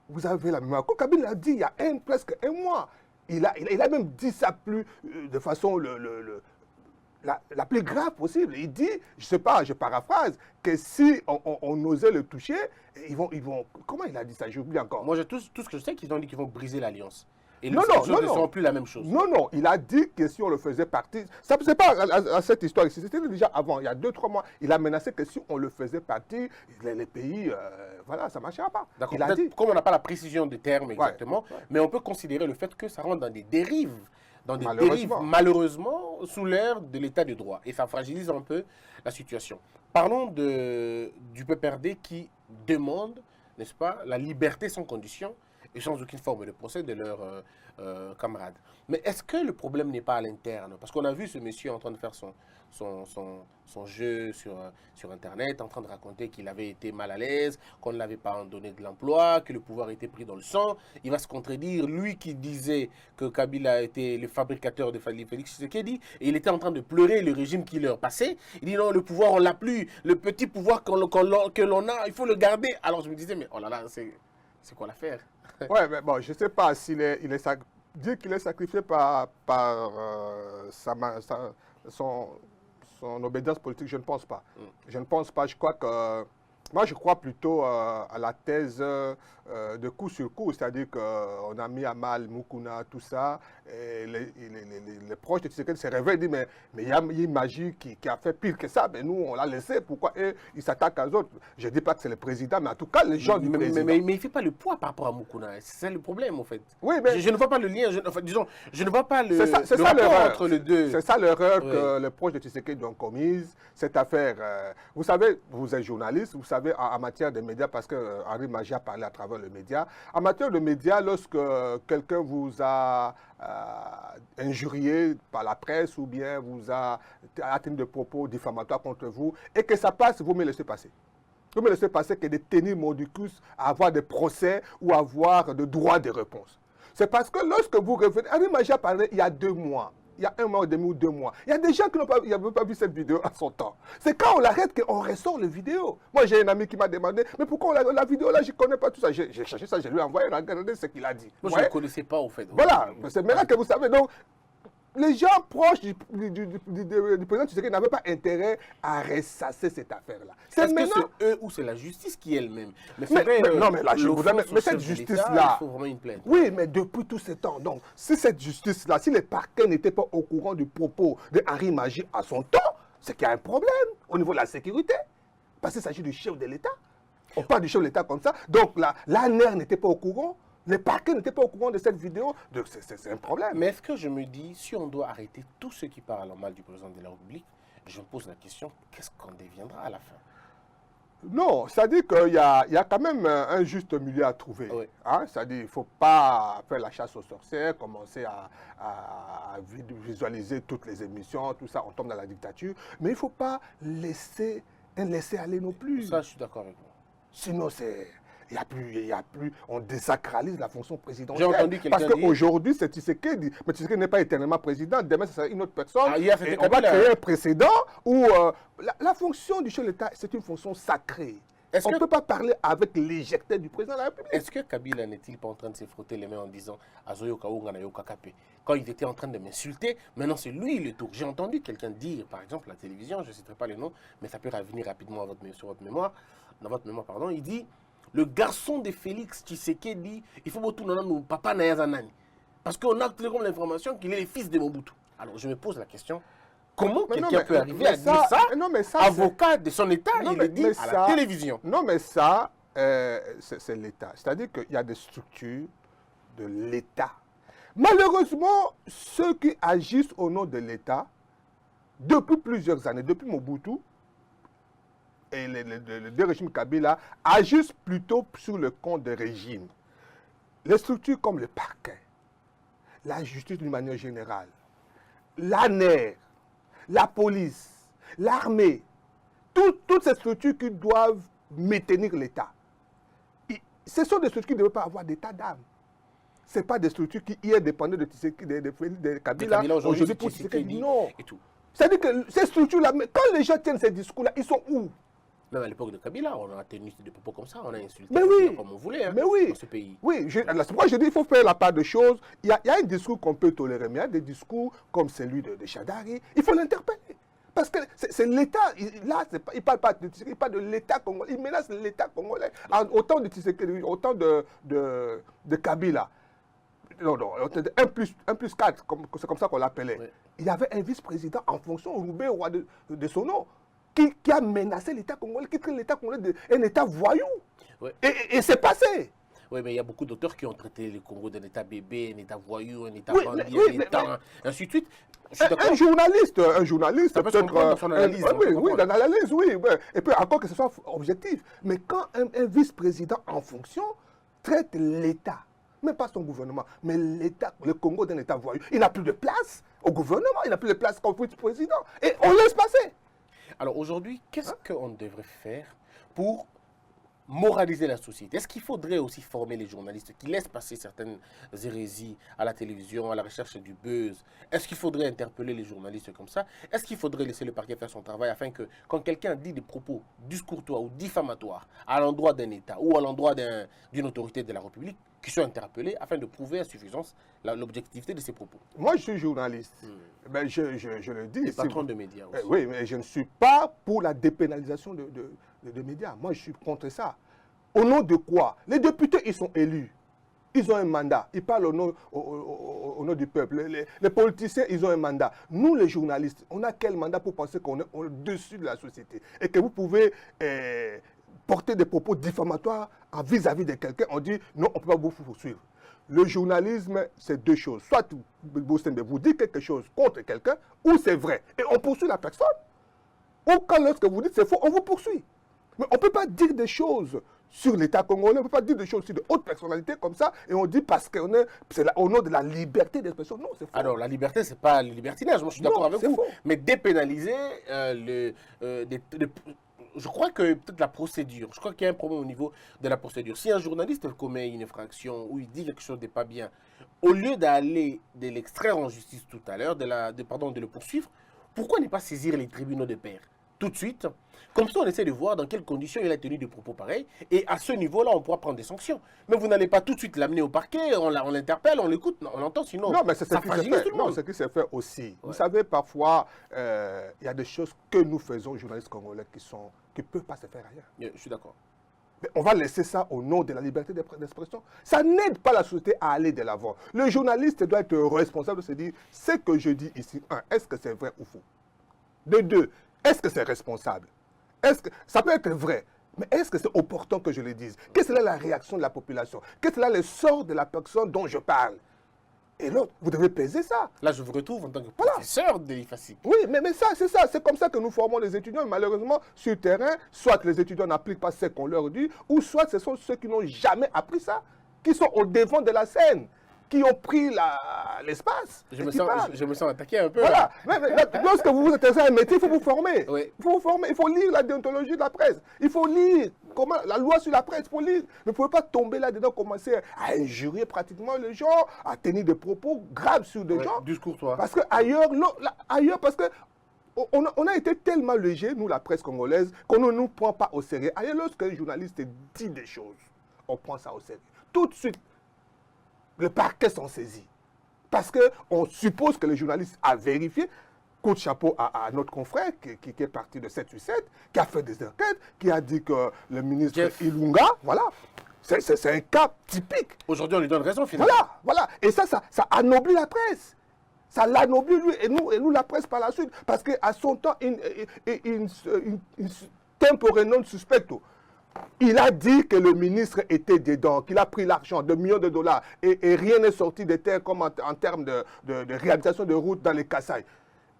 Vous avez la mémoire. Kabound l'a dit il y a presque un mois. Il a même dit ça de façon la plus grave possible. Il dit, je ne sais pas, je paraphrase, que si on osait le toucher, ils vont... Comment il a dit ça? J'ai oublié encore. Moi, tout ce que je sais, qu'ils ont dit qu'ils vont briser l'alliance. Et les choses ne sont plus la même chose. Non, non, il a dit que si on le faisait partie, ça c'est pas à cette histoire ici, c'était déjà avant, il y a 2-3 mois, il a menacé que si on le faisait partie, les pays, voilà, ça ne marchera pas. D'accord, Il a dit. comme on n'a pas la précision des termes exactement, mais on peut considérer le fait que ça rentre dans des dérives. Malheureusement, sous l'ère de l'état de droit. Et ça fragilise un peu la situation. Parlons du PPRD qui demande, n'est-ce pas, la liberté sans condition et sans aucune forme de procès de leurs camarades. Mais est-ce que le problème n'est pas à l'interne? Parce qu'on a vu ce monsieur en train de faire son jeu sur Internet, en train de raconter qu'il avait été mal à l'aise, qu'on ne l'avait pas donné de l'emploi, que le pouvoir était pris dans le sang. Il va se contredire, lui qui disait que Kabila était le fabricateur de Félix Tshisekedi, et il était en train de pleurer le régime qui leur passait. Il dit non, le pouvoir, on l'a plus. Le petit pouvoir que l'on a, il faut le garder. Alors je me disais, mais oh là là, c'est quoi l'affaire? Ouais, mais bon, je ne sais pas s'il dire qu'il est sacrifié par son obédience politique, je ne pense pas. Je ne pense pas, je crois que... Moi, je crois plutôt à la thèse de coup sur coup, c'est-à-dire qu'on a mis à mal Mukuna, tout ça, et les proches de Tshisekedi se réveillent et disent mais il y a une magie qui a fait pire que ça, mais nous, on l'a laissé, pourquoi ils s'attaquent aux autres? Je ne dis pas que c'est le président, mais en tout cas, les gens du président. Mais il ne fait pas le poids par rapport à Mukuna, c'est le problème, en fait. Oui, mais... Je ne vois pas le lien, disons, je ne vois pas le rapport entre les deux. C'est ça l'erreur que les proches de Tshisekedi ont commise, cette affaire. Vous savez, vous êtes journaliste, vous savez, en matière de médias, parce que Henri Magie a parlé à travers le média, en matière de médias, lorsque quelqu'un vous a injurié par la presse ou bien vous a tenu de propos diffamatoires contre vous, et que ça passe, vous me laissez passer. Vous me laissez passer que de tenir mordicus à avoir des procès ou avoir de droits de réponse. C'est parce que lorsque vous revenez, Henri Magie a parlé il y a 2 mois. Il y a 1 mois et demi ou 2 mois. Il y a des gens qui n'avaient pas vu cette vidéo à son temps. C'est quand on l'arrête qu'on ressort les vidéos. Moi, j'ai un ami qui m'a demandé, mais pourquoi la vidéo là, je ne connais pas tout ça. J'ai cherché ça, je lui ai envoyé, regardez ce qu'il a dit. Moi, je ne connaissais pas, au fait. Voilà, c'est maintenant que vous savez. Donc, les gens proches du président Tshisekedi n'avaient pas intérêt à ressasser cette affaire-là. Est-ce que c'est eux ou c'est la justice qui elle-même? Mais cette justice-là, il faut vraiment une plainte. Oui, mais depuis tout ce temps, donc, si cette justice-là, si les parquets n'étaient pas au courant du propos de Henri Magie à son temps, c'est qu'il y a un problème au niveau de la sécurité. Parce qu'il s'agit du chef de l'État. On parle du chef de l'État comme ça. Donc, l'ANR n'était pas au courant. Les parquets n'étaient pas au courant de cette vidéo, donc c'est un problème. Mais est-ce que je me dis, si on doit arrêter tous ceux qui parlent en mal du président de la République, je me pose la question, qu'est-ce qu'on deviendra à la fin? Non, c'est-à-dire qu'il y a quand même un juste milieu à trouver. Oui. Hein? C'est-à-dire qu'il ne faut pas faire la chasse aux sorcières, commencer à visualiser toutes les émissions, tout ça, on tombe dans la dictature. Mais il ne faut pas laisser aller non plus. Ça, je suis d'accord avec vous. Sinon, il y a plus, on désacralise la fonction présidentielle. J'ai entendu quelqu'un dire... Parce qu'aujourd'hui, c'est Tshisekedi, mais Tshisekedi n'est pas éternellement président, demain, ce sera une autre personne. Hier, et on va créer un précédent où la fonction du chef de l'État, c'est une fonction sacrée. On ne peut pas parler avec l'éjecteur du président de la République. Est-ce que Kabila n'est-il pas en train de se frotter les mains en disant « Azoyoka Ungana Yoka Kape » quand il était en train de m'insulter, maintenant c'est lui le tour. J'ai entendu quelqu'un dire, par exemple, à la télévision, je ne citerai pas les noms, mais ça peut revenir rapidement sur votre mémoire, dans votre mémoire, pardon, il dit le garçon de Félix Tshisekedi dit il faut que nous papa Nayazanani. Parce qu'on a comme l'information qu'il est le fils de Mobutu. Alors je me pose la question, comment quelqu'un peut arriver à dire ça, avocat de son État, il le dit à la télévision? Non, mais ça, c'est l'État. C'est-à-dire qu'il y a des structures de l'État. Malheureusement, ceux qui agissent au nom de l'État, depuis plusieurs années, depuis Mobutu, et les 2 régimes Kabila agissent plutôt sur le compte des régimes. Les structures comme le parquet, la justice d'une manière générale, l'ANR, la police, l'armée, toutes ces structures qui doivent maintenir l'État. Ce sont des structures qui ne doivent pas avoir d'état d'âme. Ce n'est pas des structures qui hier dépendaient de Kabila, aujourd'hui pour Tshisekedi. Non. C'est-à-dire que ces structures-là, quand les gens tiennent ces discours-là, ils sont où? Même à l'époque de Kabila, on a tenu des propos comme ça, on a insulté comme on voulait dans ce pays. Oui, moi je dis qu'il faut faire la part de choses. Il y a un discours qu'on peut tolérer, mais il y a des discours comme celui de Chadari, il faut l'interpeller. Parce que c'est l'État, là, il ne parle pas de l'État congolais, il menace l'État congolais. Autant de Kabila. non, non, 1 plus 4, c'est comme ça qu'on l'appelait. Oui. Il y avait un vice-président en fonction, Roubaix, roi de son nom, qui a menacé l'État congolais, qui traite l'État congolais d'un État voyou. Oui. Et c'est passé. Oui, mais il y a beaucoup d'auteurs qui ont traité le Congo d'un État bébé, un État voyou, un État Oui, bandit, oui, un État, ainsi de suite. Je suis Un d'accord. journaliste Ça peut se comprendre dans son analyse, on peut oui, comprendre. dans l'analyse, oui. Ouais. Et puis encore que ce soit objectif. Mais quand un vice-président en fonction traite l'État, même pas son gouvernement, mais l'État, le Congo d'un État voyou, il n'a plus de place au gouvernement, il n'a plus de place comme vice-président. Et on laisse passer. Alors aujourd'hui, qu'est-ce qu'on devrait faire pour moraliser la société? Est-ce qu'il faudrait aussi former les journalistes qui laissent passer certaines hérésies à la télévision, à la recherche du buzz? Est-ce qu'il faudrait interpeller les journalistes comme ça? Est-ce qu'il faudrait laisser le parquet faire son travail afin que quand quelqu'un dit des propos discourtois ou diffamatoires à l'endroit d'un État ou à l'endroit d'une autorité de la République, qu'il soit interpellé afin de prouver à suffisance l'objectivité de ses propos? Moi, je suis journaliste. Ben, je le dis. Les patrons de médias aussi. Oui, mais je ne suis pas pour la dépénalisation de médias. Moi, je suis contre ça. Au nom de quoi? Les députés, ils sont élus. Ils ont un mandat. Ils parlent au nom du peuple. Les politiciens, ils ont un mandat. Nous, les journalistes, on a quel mandat pour penser qu'on est au-dessus de la société? Et que vous pouvez porter des propos diffamatoires vis-à-vis de quelqu'un. On dit, non, on ne peut pas vous poursuivre. Le journalisme, c'est deux choses. Soit vous dites quelque chose contre quelqu'un, ou c'est vrai. Et on poursuit la personne. Ou quand lorsque vous dites c'est faux, on vous poursuit. Mais on ne peut pas dire des choses sur l'État congolais, on ne peut pas dire des choses sur de hautes personnalités comme ça, et on dit parce que c'est au nom de la liberté d'expression. Non, c'est faux. Alors, la liberté, ce n'est pas le libertinage, moi je suis d'accord Non, avec c'est vous. faux. Mais dépénaliser je crois que peut-être la procédure, je crois qu'il y a un problème au niveau de la procédure. Si un journaliste commet une infraction ou il dit quelque chose de pas bien, au lieu d'aller de l'extraire en justice tout à l'heure, de le poursuivre, pourquoi ne pas saisir les tribunaux de paix tout de suite? Comme ça, on essaie de voir dans quelles conditions il a tenu des propos pareils. Et à ce niveau-là, on pourra prendre des sanctions. Mais vous n'allez pas tout de suite l'amener au parquet, on l'interpelle, on l'écoute, on l'entend, sinon Non, mais c'est ce ça qui s'est fragilise fait. tout le Non, monde. ce qui s'est fait aussi. Ouais. Vous savez, parfois, il y a des choses que nous faisons, journalistes congolais, qui ne peuvent pas se faire ailleurs. Je suis d'accord. Mais on va laisser ça au nom de la liberté d'expression. Ça n'aide pas la société à aller de l'avant. Le journaliste doit être responsable de se dire, ce que je dis ici, est-ce que c'est vrai ou faux? De deux, est-ce que c'est responsable? Ça peut être vrai, mais est-ce que c'est opportun que je le dise? Quelle est la réaction de la population? Quel est le sort de la personne dont je parle? Et l'autre, vous devez peser ça. Là, je vous retrouve en tant que professeur de l'IFACI. Oui, mais ça, c'est ça. C'est comme ça que nous formons les étudiants. Malheureusement, sur le terrain, soit les étudiants n'appliquent pas ce qu'on leur dit, ou soit ce sont ceux qui n'ont jamais appris ça, qui sont au devant de la scène, qui ont pris l'espace. Je me sens attaqué un peu. Voilà. Mais lorsque vous vous intéressez à un métier, il faut vous former. Oui. Il faut vous former. Il faut lire la déontologie de la presse. Il faut lire la loi sur la presse. Il faut lire. Mais vous ne pouvez pas tomber là-dedans, commencer à injurier pratiquement les gens, à tenir des propos graves sur des gens. Discours-toi. Parce qu'ailleurs, parce que on a été tellement léger, nous, la presse congolaise, qu'on ne nous prend pas au sérieux. Ailleurs, lorsqu'un journaliste dit des choses, on prend ça au sérieux. Tout de suite, le parquet s'en saisit. Parce qu'on suppose que le journaliste a vérifié. Coup de chapeau à notre confrère qui est parti de 787, qui a fait des enquêtes, qui a dit que le ministre Ilunga, voilà, c'est un cas typique. Aujourd'hui, on lui donne raison, finalement. Voilà. Et ça anoblit la presse. Ça l'anoblit, lui, et nous, la presse, par la suite. Parce qu'à son temps, tempore non suspecto. Il a dit que le ministre était dedans, qu'il a pris l'argent de millions de dollars et rien n'est sorti des terres comme en termes de réalisation de routes dans les Kasaï.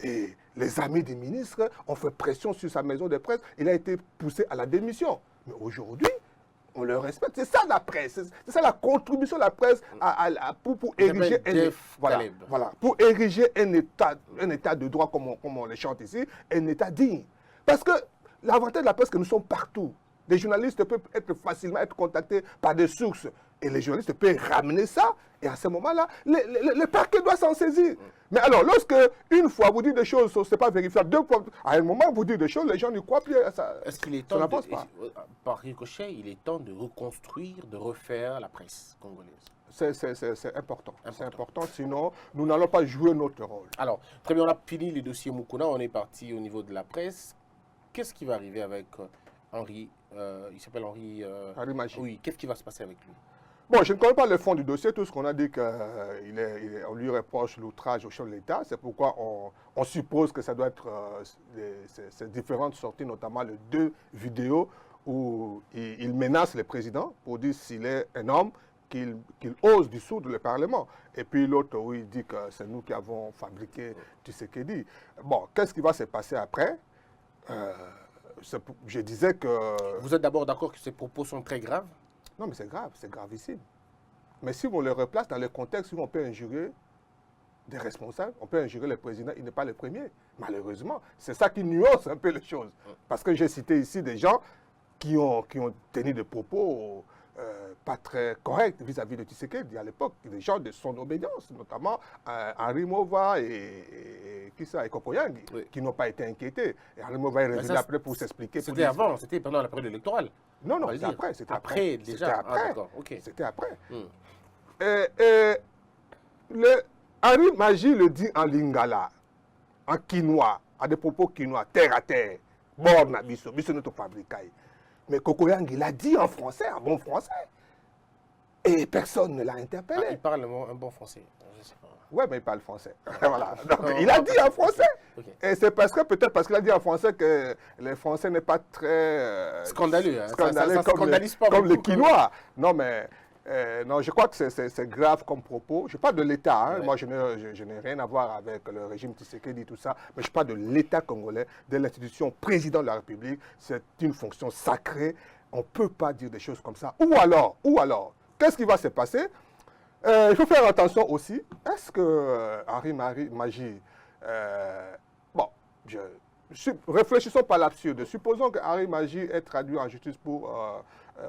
Et les amis du ministre ont fait pression sur sa maison de presse. Il a été poussé à la démission. Mais aujourd'hui, on le respecte. C'est ça la presse. C'est ça la contribution de la presse pour ériger pour ériger un état de droit comme on le chante ici, un état digne. Parce que l'avantage de la presse, c'est que nous sommes partout. Les journalistes peuvent facilement être contactés par des sources. Et les journalistes peuvent ramener ça. Et à ce moment-là, le parquet doit s'en saisir. Mais alors, lorsque, une fois, vous dites des choses, ce n'est pas vérifiable. Deux fois, à un moment, vous dites des choses, les gens n'y croient plus. Est-ce qu'il est temps, par ricochet, il est temps de reconstruire, de refaire la presse congolaise? C'est important. C'est important, sinon, nous n'allons pas jouer notre rôle. Alors, très bien, on a fini les dossiers Mukuna, on est parti au niveau de la presse. Qu'est-ce qui va arriver avec Henri, il s'appelle Henri... Henri Magie. Oui, qu'est-ce qui va se passer avec lui? Bon, je ne connais pas le fond du dossier. Tout ce qu'on a dit qu'on lui reproche l'outrage au chef de l'État. C'est pourquoi on suppose que ça doit être ces différentes sorties, notamment les 2 vidéos où il menace le président pour dire s'il est un homme, qu'il ose dissoudre le Parlement. Et puis l'autre où il dit que c'est nous qui avons fabriqué Tshisekedi. Bon, qu'est-ce qui va se passer après? Je disais que... Vous êtes d'abord d'accord que ces propos sont très graves? Non, mais c'est grave, c'est gravissime. Mais si on le replace dans le contexte où on peut injurer des responsables, on peut injurer le président, il n'est pas le premier. Malheureusement, c'est ça qui nuance un peu les choses. Parce que j'ai cité ici des gens qui ont tenu des propos pas très corrects vis-à-vis de Tshisekedi à l'époque, des gens de son obédience, notamment Henri Mova et Kokoyangi, oui, qui n'ont pas été inquiétés. Et Henri Mova est revenu après pour s'expliquer. C'était avant, c'était pendant la période électorale. Non, non, c'était après. C'était après, déjà. C'était après. Henri Magie le dit en lingala, en quinois, à des propos quinois, terre à terre, borna biso, biso notre fabricaille. Mais Kokoyangi l'a dit en français, en bon français. Et personne ne l'a interpellé. Il parle un bon français. Oui, mais il parle français. Voilà. Donc, il a dit en français. Okay. Et c'est peut-être parce qu'il a dit en français que le français n'est pas très... scandaleux. Hein. Scandaleux ça scandalise pas comme le quinois. Non, mais... non, je crois que c'est grave comme propos. Je parle de l'État. Hein. Ouais. Moi, je n'ai rien à voir avec le régime Tshisekedi, tout ça. Mais je parle de l'État congolais, de l'institution président de la République. C'est une fonction sacrée. On ne peut pas dire des choses comme ça. Ou alors, qu'est-ce qui va se passer? Il faut faire attention aussi. Est-ce que Henri Magie... bon, réfléchissons pas l'absurde. Supposons que Henri Magie est traduit en justice pour...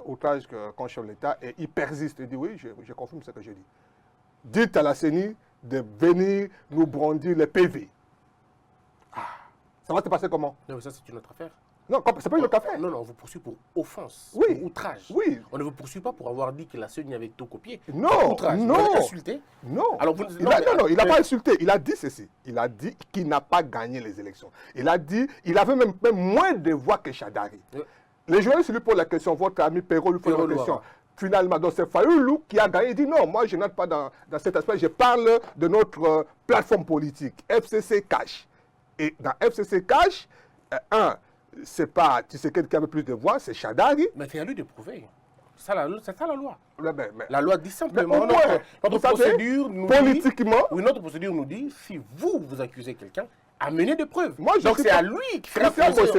outrage contre chef de l'État, et il persiste et dit oui, je confirme ce que je dis. Dites à la CENI de venir nous brandir les PV. Ah, ça va se passer comment? Non, mais ça c'est une autre affaire. Non, c'est pas une autre affaire. Non, on vous poursuit pour offense, oui, pour outrage. Oui. On ne vous poursuit pas pour avoir dit que la CENI avait tout copié. Non, outrage. Non. Vous avez insulté. Non. Alors, non, il n'a pas insulté. Il a dit ceci. Il a dit qu'il n'a pas gagné les élections. Il a dit, il avait même moins de voix que Chadari. Les journalistes lui posent la question, votre ami Perrault lui pose la question. Finalement, donc c'est Fayoulou qui a gagné. Il dit non, moi je n'entre pas dans cet aspect, je parle de notre plateforme politique, FCC Cash. Et dans FCC Cash, c'est pas Tshisekedi qui avait plus de voix, c'est Chadari. Mais c'est à lui de prouver. C'est ça la loi. Mais, la loi dit simplement, notre procédure nous politiquement, dit, notre procédure nous dit, si vous accusez quelqu'un, amener des preuves. Moi, donc c'est à lui qui fera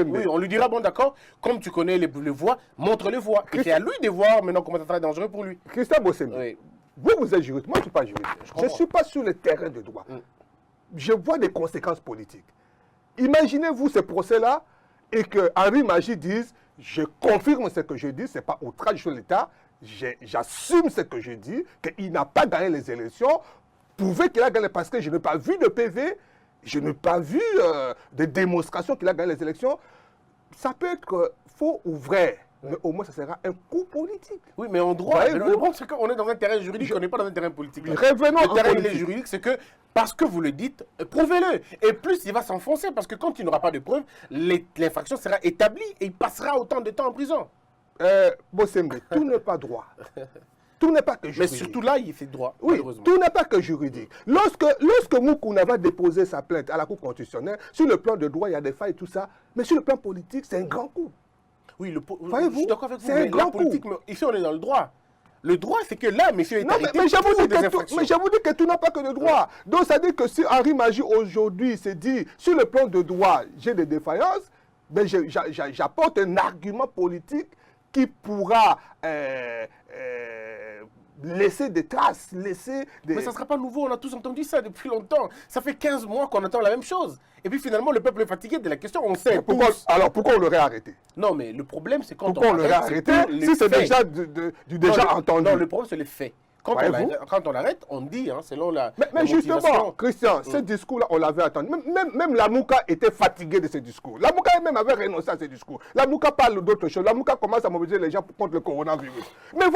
oui, on lui dira, bon d'accord, comme tu connais les voies, montre les voies. C'est à lui de voir maintenant comment ça sera dangereux pour lui. Christian Bossembe, oui. vous êtes juriste, moi je ne suis pas juriste. Je ne suis pas sur le terrain de droit. Je vois des conséquences politiques. Imaginez-vous ce procès-là et que Henri Magie dise, je confirme ce que je dis, ce n'est pas outrage sur l'État, j'assume ce que je dis, qu'il n'a pas gagné les élections, prouvez qu'il a gagné parce que je n'ai pas vu de PV, je n'ai pas vu de démonstration qu'il a gagné les élections. Ça peut être faux ou vrai, mais au moins ça sera un coup politique. Oui, mais en droit, le problème c'est qu'on est dans un terrain juridique, on n'est pas dans un terrain politique. Revenons le terrain juridique, c'est que parce que vous le dites, prouvez-le. Et plus il va s'enfoncer, parce que quand il n'aura pas de preuves, l'infraction sera établie et il passera autant de temps en prison. Bossembe, tout n'est pas droit. Tout n'est pas que juridique. Mais surtout là, il fait droit. Oui, tout n'est pas que juridique. Lorsque Moukouna va déposer sa plainte à la Cour constitutionnelle, sur le plan de droit, il y a des failles et tout ça, mais sur le plan politique, c'est un grand coup. Oui, je suis d'accord avec vous, mais la politique, ici on est dans le droit. Le droit, c'est que là, monsieur est arrêté mais j'avoue dire que tout n'a pas que de droit. Donc, ça dit que si Henri Magie, aujourd'hui, s'est dit, sur le plan de droit, j'ai des défaillances, ben j'apporte un argument politique qui pourra laisser des traces, laisser des... Mais ça ne sera pas nouveau, on a tous entendu ça depuis longtemps. Ça fait 15 mois qu'on entend la même chose. Et puis finalement, le peuple est fatigué de la question, on sait. Alors pourquoi on l'aurait arrêté? Non, mais le problème, c'est quand on l'aurait arrêté, si c'est déjà déjà entendu. Non, le problème, c'est les faits. Quand on l'arrête, on dit, hein, selon la Mais justement, Christian, ce discours-là, on l'avait attendu. Même la Mouka était fatiguée de ce discours. La Mouka elle-même avait renoncé à ce discours. La Mouka parle d'autres choses. La Mouka commence à mobiliser les gens contre le coronavirus. Mais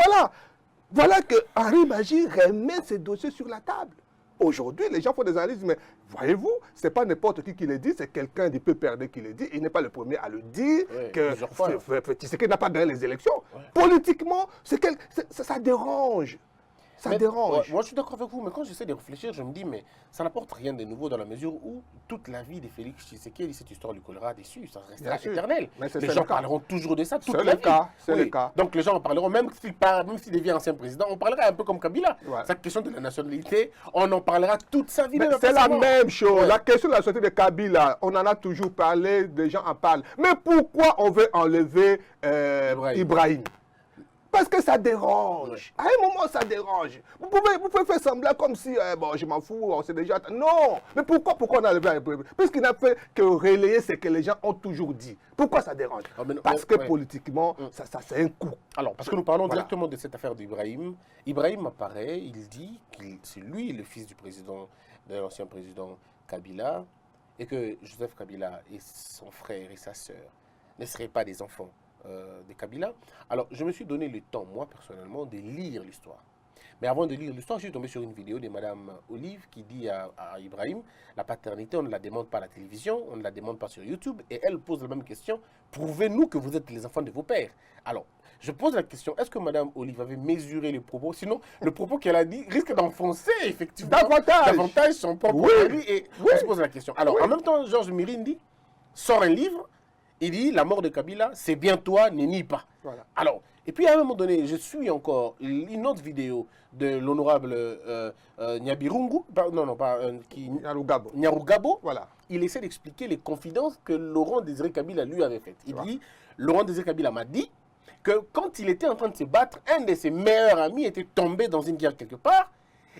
voilà que Henri Magie remet ce dossier sur la table. Aujourd'hui, les gens font des analyses, mais voyez-vous, ce n'est pas n'importe qui le dit, c'est quelqu'un du peu perdu qui le dit. Il n'est pas le premier à le dire, que Tshisekedi n'a pas gagné les élections. Politiquement, ça dérange. Ça dérange. Moi, je suis d'accord avec vous, mais quand j'essaie de réfléchir, je me dis, mais ça n'apporte rien de nouveau dans la mesure où toute la vie de Félix Tshisekedi, cette histoire lui collera dessus, ça restera éternel. Les gens parleront toujours de ça toute la vie. C'est le cas. Donc les gens en parleront, même s'il devient ancien président, on parlera un peu comme Kabila. Cette question de la nationalité, on en parlera toute sa vie. C'est la même chose. La question de la nationalité de Kabila, on en a toujours parlé, des gens en parlent. Mais pourquoi on veut enlever Ibrahim? Parce que ça dérange. À un moment, ça dérange. Vous pouvez faire semblant comme si, bon, je m'en fous, on sait déjà. Non. Mais pourquoi on a levé Ibrahim? Parce qu'il n'a fait que relayer ce que les gens ont toujours dit. Pourquoi ça dérange? Parce que politiquement, ça c'est un coup. Alors, parce que nous parlons directement de cette affaire d'Ibrahim. Ibrahim apparaît, il dit que c'est lui le fils du président, de l'ancien président Kabila, et que Joseph Kabila et son frère et sa sœur ne seraient pas des enfants de Kabila. Alors, je me suis donné le temps, moi, personnellement, de lire l'histoire. Mais avant de lire l'histoire, je suis tombé sur une vidéo de Madame Olive qui dit à Ibrahim, la paternité, on ne la demande pas à la télévision, on ne la demande pas sur YouTube, et elle pose la même question, prouvez-nous que vous êtes les enfants de vos pères. Alors, je pose la question, est-ce que Madame Olive avait mesuré les propos? Sinon, le propos qu'elle a dit risque d'enfoncer, effectivement, davantage son propre mari, et on se pose la question. Alors, en même temps, Georges Mirindi sort un livre. Il dit, la mort de Kabila, c'est bien toi, ne nie pas. Voilà. Alors, et puis à un moment donné, je suis encore une autre vidéo de l'honorable Nyabirungu, Nyarugabo. Voilà. Il essaie d'expliquer les confidences que Laurent Désiré Kabila lui avait faites. Il dit, Laurent Désiré Kabila m'a dit que quand il était en train de se battre, un de ses meilleurs amis était tombé dans une guerre quelque part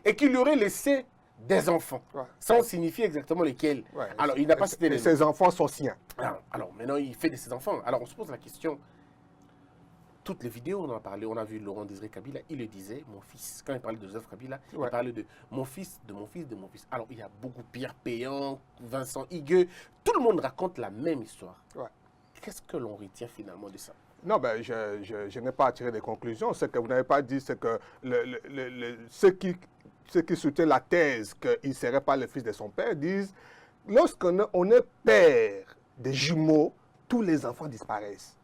et qu'il lui aurait laissé des enfants, sans signifier exactement lesquels. Alors, il n'a pas cité les noms. Ses enfants sont siens. Alors, maintenant, il fait de ses enfants. Alors, on se pose la question. Toutes les vidéos, on en a parlé, on a vu Laurent Désiré Kabila, il le disait, mon fils. Quand il parlait de Joseph Kabila, il parlait de mon fils, de mon fils, de mon fils. Alors, il y a beaucoup Pierre Péan, Vincent Higueux. Tout le monde raconte la même histoire. Qu'est-ce que l'on retient finalement de ça? Non, ben, je n'ai pas à tirer des conclusions. Ce que vous n'avez pas dit, c'est que ceux qui soutiennent la thèse qu'il ne serait pas le fils de son père disent, lorsqu'on est père des jumeaux, tous les enfants disparaissent.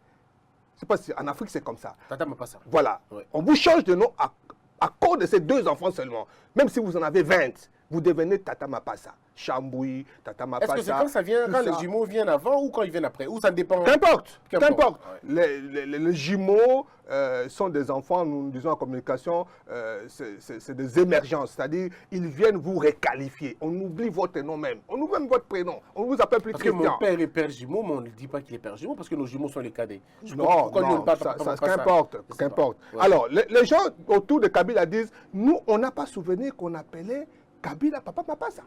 Je ne sais pas si en Afrique c'est comme ça. Tata Mapassa. Voilà. On vous change de nom à cause de ces deux enfants seulement. Même si vous en avez 20, vous devenez Tata Mapassa. Chamboui, Tata Mapassa. Est-ce que c'est quand ça vient, quand les jumeaux viennent avant ou quand ils viennent après? Ou ça dépend? Qu'importe. Les jumeaux sont des enfants, nous disons en communication, c'est des émergences. C'est-à-dire, ils viennent vous requalifier. On oublie votre nom même. On oublie même votre prénom. On ne vous appelle plus Christian. Parce que mon père est père jumeau, mais on ne dit pas qu'il est père jumeau parce que nos jumeaux sont les cadets. Non, qu'importe. Alors, les gens autour de Kabila disent, nous, on n'a pas souvenir qu'on appelait Kabila Papa Mapassa.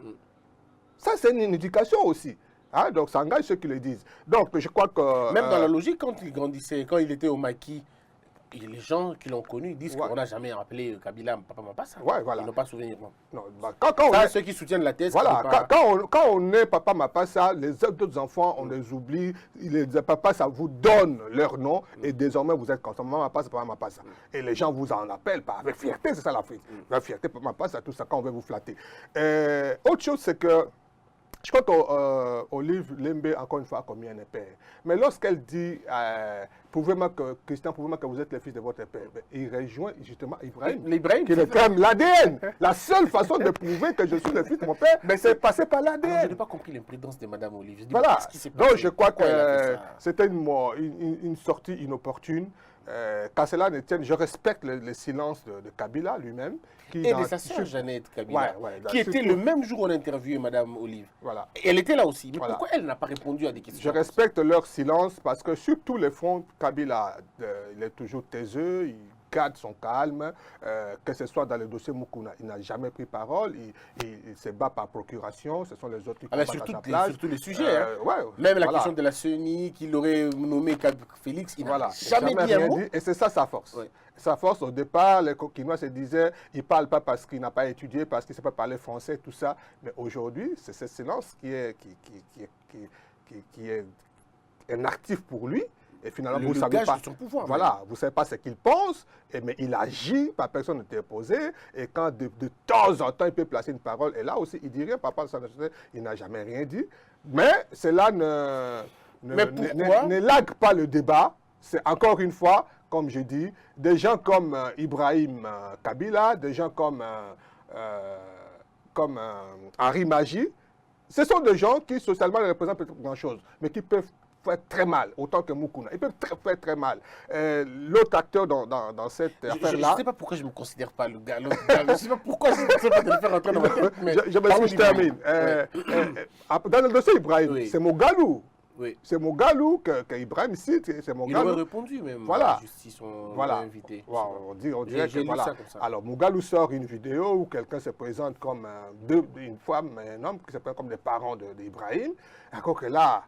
Ça, c'est une éducation aussi. Hein? Donc, ça engage ceux qui le disent. Donc, je crois que... Même dans la logique, quand il grandissait, quand il était au maquis, les gens qui l'ont connu disent qu'on n'a jamais appelé Kabila Papa Mapassa. Ils n'ont pas souvenir. Non, ceux qui soutiennent la thèse... Voilà, quand on est Papa Mapassa, les autres enfants, on les oublie. Les papas, ça vous donne leur nom. Et désormais, vous êtes constamment Mapassa, Papa Mapassa. Et les gens vous en appellent avec fierté, c'est ça l'Afrique. La fierté, Papa Mapassa, tout ça, quand on veut vous flatter. Autre chose, c'est que je crois qu'Olive Lembe, encore une fois, a commis un père. Mais lorsqu'elle dit, Christian, prouvez-moi que vous êtes le fils de votre père, il rejoint justement Ibrahim, qui est quand même l'ADN. La seule façon de prouver que je suis le fils de mon père, c'est passer par l'ADN. Je n'ai pas compris l'imprudence de Mme Olive. Voilà. Donc je crois que c'était une sortie inopportune. Qu'à cela ne tienne, je respecte le silence de Kabila lui-même. Et de sa sœur Jeannette Kabila, qui était le même jour où on a interviewé Mme Olive. Voilà. Elle était là aussi. Mais pourquoi elle n'a pas répondu à des questions? Je respecte leur silence parce que sur tous les fronts, Kabila, il est toujours taiseux, il garde son calme, que ce soit dans le dossier Mukuna, il n'a jamais pris parole, il se bat par procuration, ce sont les autres qui combattent à sa place. Sur tous les sujets, même la question de la CENI, qu'il aurait nommé Félix, il n'a jamais dit un mot. Et c'est ça sa force. Sa force, au départ, les Coquinois se disaient, il ne parle pas parce qu'il n'a pas étudié, parce qu'il ne sait pas parler français, tout ça. Mais aujourd'hui, c'est ce silence qui est un actif pour lui. Et finalement, Le vous savez gage pas. de son pouvoir, Voilà, vous ne savez pas ce qu'il pense, mais il agit, pas personne ne t'est opposé. Et quand de temps en temps, il peut placer une parole, et là aussi, il dit rien par rapport à sa nationalité, il n'a jamais rien dit. Mais cela Mais pourquoi? ne lague pas le débat. C'est encore une fois, comme je dis, des gens comme Ibrahim Kabila, des gens comme Henri Magie, ce sont des gens qui socialement ne représentent pas grand-chose, mais qui peuvent faire très mal, autant que Moukouna. Ils peuvent faire très mal. L'autre acteur dans cette affaire-là... Je ne sais pas pourquoi je ne me considère pas le gars. Je ne sais pas pourquoi je ne sais pas de le faire rentrer dans ma tête. Mais je termine. Dans le dossier Ibrahim, Oui. c'est Mogalou. oui. C'est Mogalou que Ibrahim cite, c'est Il Mogalou. aurait répondu même Voilà. à la justice, on l'a invité. On dirait J'ai que lu voilà. ça comme ça. Alors, Mogalou sort une vidéo où quelqu'un se présente comme une femme et un homme qui se présentent comme des parents d'Ibrahim. Encore que là,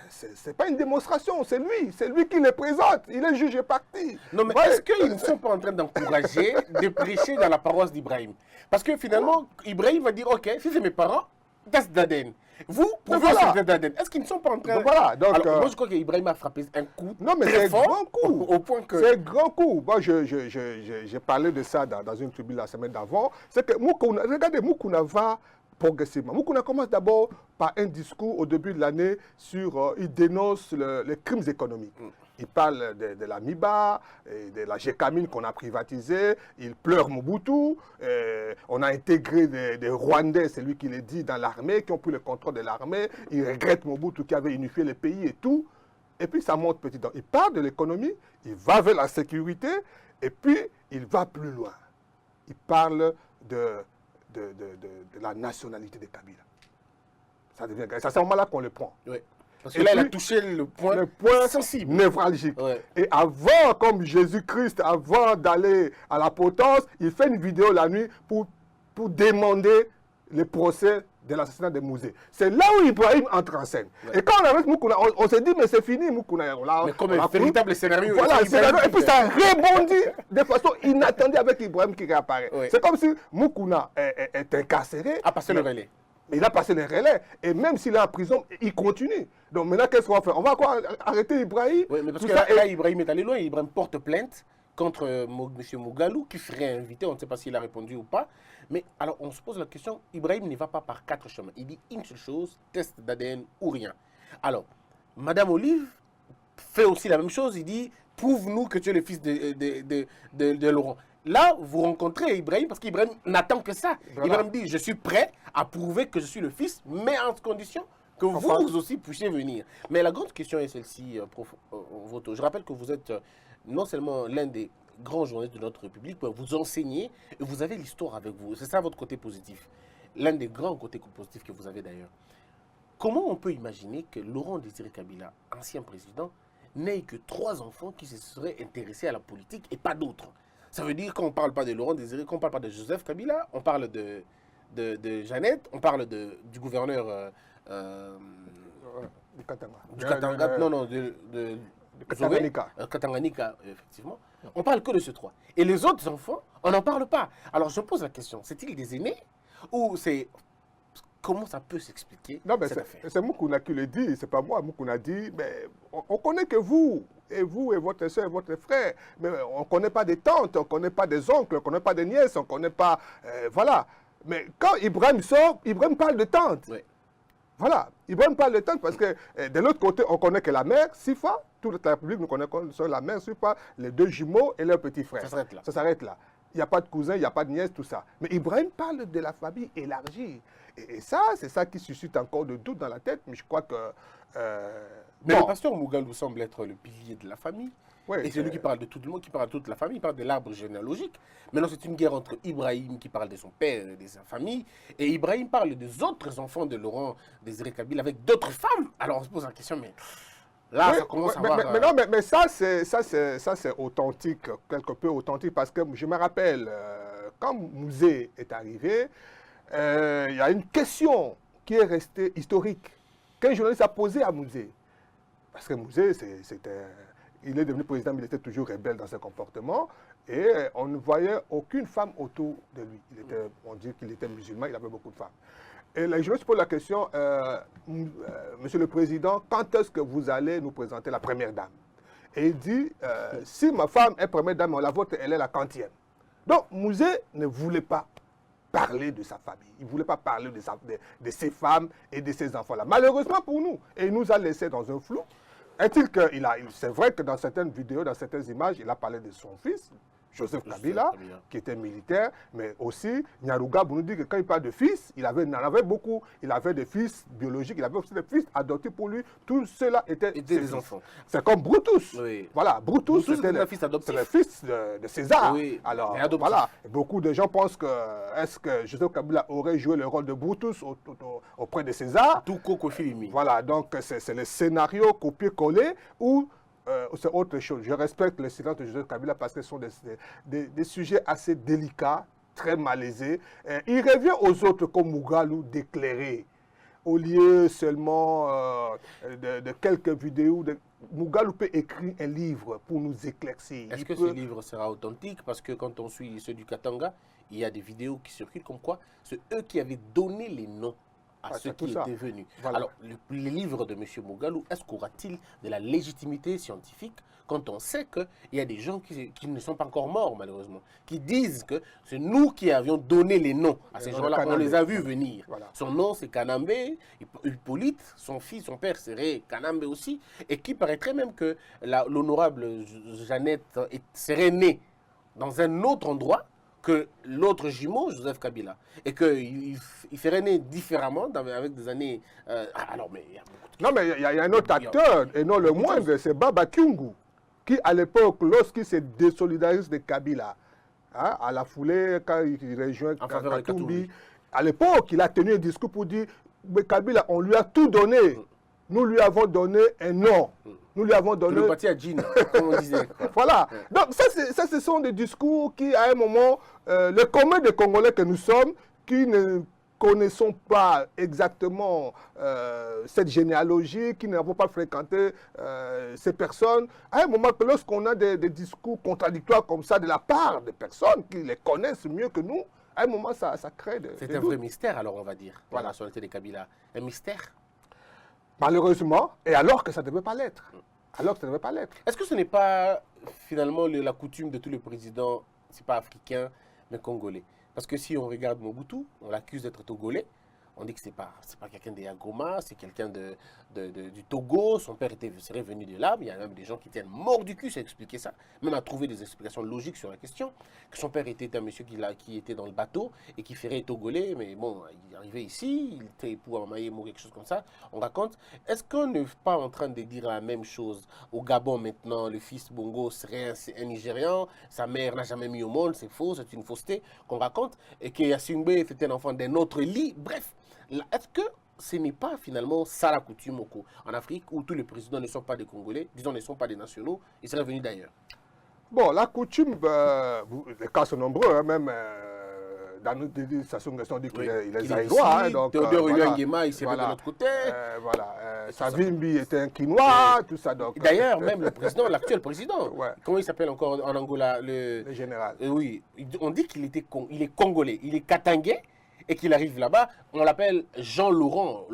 c'est pas une démonstration, c'est lui qui les présente. Il est juge et parti. Non, mais Ouais. est-ce qu'ils ne sont pas en train d'encourager de prêcher dans la paroisse d'Ibrahim? Parce que finalement, Ibrahim va dire, ok, si c'est mes parents, that's d'Aden. Vous, professeur d'Aden, est-ce qu'ils ne sont pas en train... Donc voilà, donc, Alors, moi, je crois qu'Ibrahim a frappé un coup Non, mais très c'est fort, grand coup. au point que... C'est grand coup. Moi, j'ai parlé de ça dans une tribune la semaine d'avant. C'est que Moukouna, regardez, Moukouna va progressivement. Moukouna commence d'abord par un discours au début de l'année sur... il dénonce les crimes économiques. Il parle de la MIBA, et de la Gécamine qu'on a privatisée. Il pleure Mobutu. On a intégré des Rwandais, c'est lui qui le dit, dans l'armée, qui ont pris le contrôle de l'armée. Il regrette Mobutu qui avait unifié le pays et tout. Et puis ça monte petit. Donc, il parle de l'économie, il va vers la sécurité, et puis il va plus loin. Il parle de la nationalité des Kabila. Ça devient grave. C'est à ce moment-là qu'on le prend. Oui. Parce que là, il a touché le point sensible. Névralgique. Ouais. Et avant, comme Jésus-Christ, avant d'aller à la potence, il fait une vidéo la nuit pour demander le procès de l'assassinat de Mouzé. C'est là où Ibrahim entre en scène. Ouais. Et quand on est avec Moukouna, on s'est dit, mais c'est fini, Moukouna. Mais comme un véritable scénario. Voilà, scénario. Et puis ça rebondit de façon inattendue avec Ibrahim qui réapparaît. Ouais. C'est comme si Moukouna est incarcéré. A passé le relais. Il a passé les relais. Et même s'il est en prison, il continue. Donc maintenant, qu'est-ce qu'on va faire? On va quoi? Arrêter Ibrahim? Oui, mais parce que là, Ibrahim est allé loin. Ibrahim porte plainte contre M. Mogalou, qui serait invité. On ne sait pas s'il a répondu ou pas. Mais alors, on se pose la question, Ibrahim ne va pas par 4 chemins. Il dit une seule chose, test d'ADN ou rien. Alors, Madame Olive fait aussi la même chose. Il dit, prouve-nous que tu es le fils de Laurent. Là, vous rencontrez Ibrahim parce qu'Ibrahim n'attend que ça. Voilà. Ibrahim dit, je suis prêt à prouver que je suis le fils, mais en condition que vous aussi puissiez venir. Mais la grande question est celle-ci, Prof. Voto. Je rappelle que vous êtes non seulement l'un des grands journalistes de notre République, mais vous enseignez et vous avez l'histoire avec vous. C'est ça votre côté positif. L'un des grands côtés positifs que vous avez d'ailleurs. Comment on peut imaginer que Laurent Désiré Kabila, ancien président, n'ait que 3 enfants qui se seraient intéressés à la politique et pas d'autres? Ça veut dire qu'on ne parle pas de Laurent Désiré, qu'on ne parle pas de Joseph Kabila, on parle de Jeannette, on parle du gouverneur du Katanga. Du Katanga, non, de Katanganika. Katanganika, effectivement. On parle que de ces 3. Et les autres enfants, on n'en parle pas. Alors je pose la question, c'est-il des aînés ou c'est... Comment ça peut s'expliquer? Non, mais c'est Moukouna qui le dit, c'est pas moi. Moukouna dit, mais on connaît que vous et votre soeur et votre frère, mais on ne connaît pas des tantes, on ne connaît pas des oncles, on ne connaît pas des nièces, on ne connaît pas... voilà. Mais quand Ibrahim sort, Ibrahim parle de tantes. Oui. Voilà. Ibrahim parle de tantes parce que de l'autre côté, on connaît que la mère, Sifa, toute la République, nous connaissons la mère, Sifa, les 2 jumeaux et leurs petits frères. Ça s'arrête là. Ça s'arrête là. Il n'y a pas de cousin, il n'y a pas de nièce, tout ça. Mais Ibrahim parle de la famille élargie. Et ça, c'est ça qui suscite encore de doutes dans la tête. Mais je crois que... mais bon. Le pasteur Mogalou semble être le pilier de la famille. Oui, et c'est lui qui parle de tout le monde, qui parle de toute la famille, il parle de l'arbre généalogique. Maintenant, c'est une guerre entre Ibrahim qui parle de son père et de sa famille, et Ibrahim parle des autres enfants de Laurent Désiré Kabila avec d'autres femmes. Alors on se pose la question, mais là, ça commence à voir... Mais ça, c'est authentique, quelque peu authentique, parce que je me rappelle, quand Mouzé est arrivé, il y a une question qui est restée historique, qu'un journaliste a posée à Mouzé. Parce que Mouzé, il est devenu président, mais il était toujours rebelle dans ses comportements. Et on ne voyait aucune femme autour de lui. On dit qu'il était musulman, il avait beaucoup de femmes. Et là, je me pose la question, Monsieur le Président, quand est-ce que vous allez nous présenter la première dame? Et il dit, si ma femme est première dame, la vôtre, elle est la 40e. Donc, Mouzé ne voulait pas parler de sa famille. Il ne voulait pas parler de ses femmes et de ses enfants-là. Malheureusement pour nous. Et il nous a laissé dans un flou. Est-il que c'est vrai que dans certaines vidéos, dans certaines images, il a parlé de son fils, Joseph Kabila, qui était militaire, mais aussi, Nyaruga nous dit que quand il parle de fils, il en avait beaucoup. Il avait des fils biologiques, il avait aussi des fils adoptés pour lui. Tout cela était des enfants. C'est comme Brutus. Oui. Voilà, Brutus c'était le fils de César. Oui, alors, voilà, beaucoup de gens pensent que est-ce que Joseph Kabila aurait joué le rôle de Brutus auprès de César? Tout Coco-Filimi. Voilà, donc c'est le scénario copié-collé où c'est autre chose. Je respecte le silence de Joseph Kabila parce que ce sont des sujets assez délicats, très malaisés. Il revient aux autres comme Mugalu d'éclairer. Au lieu seulement de quelques vidéos, Mugalu peut écrire un livre pour nous éclaircir. Est-ce que ce livre sera authentique? Parce que quand on suit ceux du Katanga, il y a des vidéos qui circulent comme quoi c'est eux qui avaient donné les noms à ceux qui étaient venus. Voilà. Alors, les livres de M. Mugalu, est-ce qu'aura-t-il de la légitimité scientifique quand on sait qu'il y a des gens qui ne sont pas encore morts, malheureusement, qui disent que c'est nous qui avions donné les noms à ces gens-là, on les a vus venir. Voilà. Son nom, c'est Kanambe, Hippolyte, son fils, son père serait Kanambe aussi, et qui paraîtrait même que l'honorable Jeannette serait née dans un autre endroit que l'autre jumeau, Joseph Kabila, et qu'il serait né différemment, avec des années... alors, mais il y a beaucoup de... Non, mais il y a un autre acteur, et non le moindre, c'est Baba Kyungu, qui à l'époque, lorsqu'il se désolidarise de Kabila, hein, à la foulée, quand il rejoint Katumbi, à l'époque, il a tenu un discours pour dire, mais Kabila, on lui a tout donné. Nous lui avons donné un nom. Nous lui avons donné... Le parti à Djinn, comme on disait. Voilà. Donc ça, ce sont des discours qui, à un moment, le commun des Congolais que nous sommes, qui ne connaissons pas exactement cette généalogie, qui n'avons pas fréquenté ces personnes, à un moment que lorsqu'on a des discours contradictoires comme ça de la part de personnes qui les connaissent mieux que nous, à un moment, ça crée des... C'est un vrai mystère, alors, on va dire, la nationalité des Kabila. Un mystère. Malheureusement, et alors que ça ne devait pas l'être. Alors que ça ne devait pas l'être. Est-ce que ce n'est pas finalement la coutume de tous les présidents, c'est pas africain, mais congolais? Parce que si on regarde Mobutu, on l'accuse d'être togolais. On dit que ce n'est pas quelqu'un des Agoma, c'est quelqu'un du Togo. Son père serait venu de là. Il y a même des gens qui tiennent mort du cul, c'est expliquer ça. Même à trouver des explications logiques sur la question. Que son père était un monsieur qui était dans le bateau et qui ferait togolais. Mais bon, il est arrivé ici, il était époux à Mamaye ou quelque chose comme ça. On raconte. Est-ce qu'on n'est pas en train de dire la même chose au Gabon maintenant? Le fils Bongo serait un Nigérian. Sa mère n'a jamais mis au monde. C'est faux, c'est une fausseté qu'on raconte. Et que Yassingbe était un enfant d'un autre lit. Bref. Est-ce que ce n'est pas finalement ça la coutume en Afrique où tous les présidents ne sont pas des Congolais, disons ne sont pas des nationaux, ils seraient venus d'ailleurs? Bon, la coutume, les cas sont nombreux, hein, même dans notre dédication, on dit qu'il est zaïrois. Hein, donc, Théodore Nguema, il serait de l'autre côté. Savimbi était un Quinois, tout ça. D'ailleurs, même le président, l'actuel président, comment il s'appelle encore en Angola? Le général. Oui, on dit qu'il est congolais, il est katangais. Et qu'il arrive là-bas, on l'appelle Jean Laurent.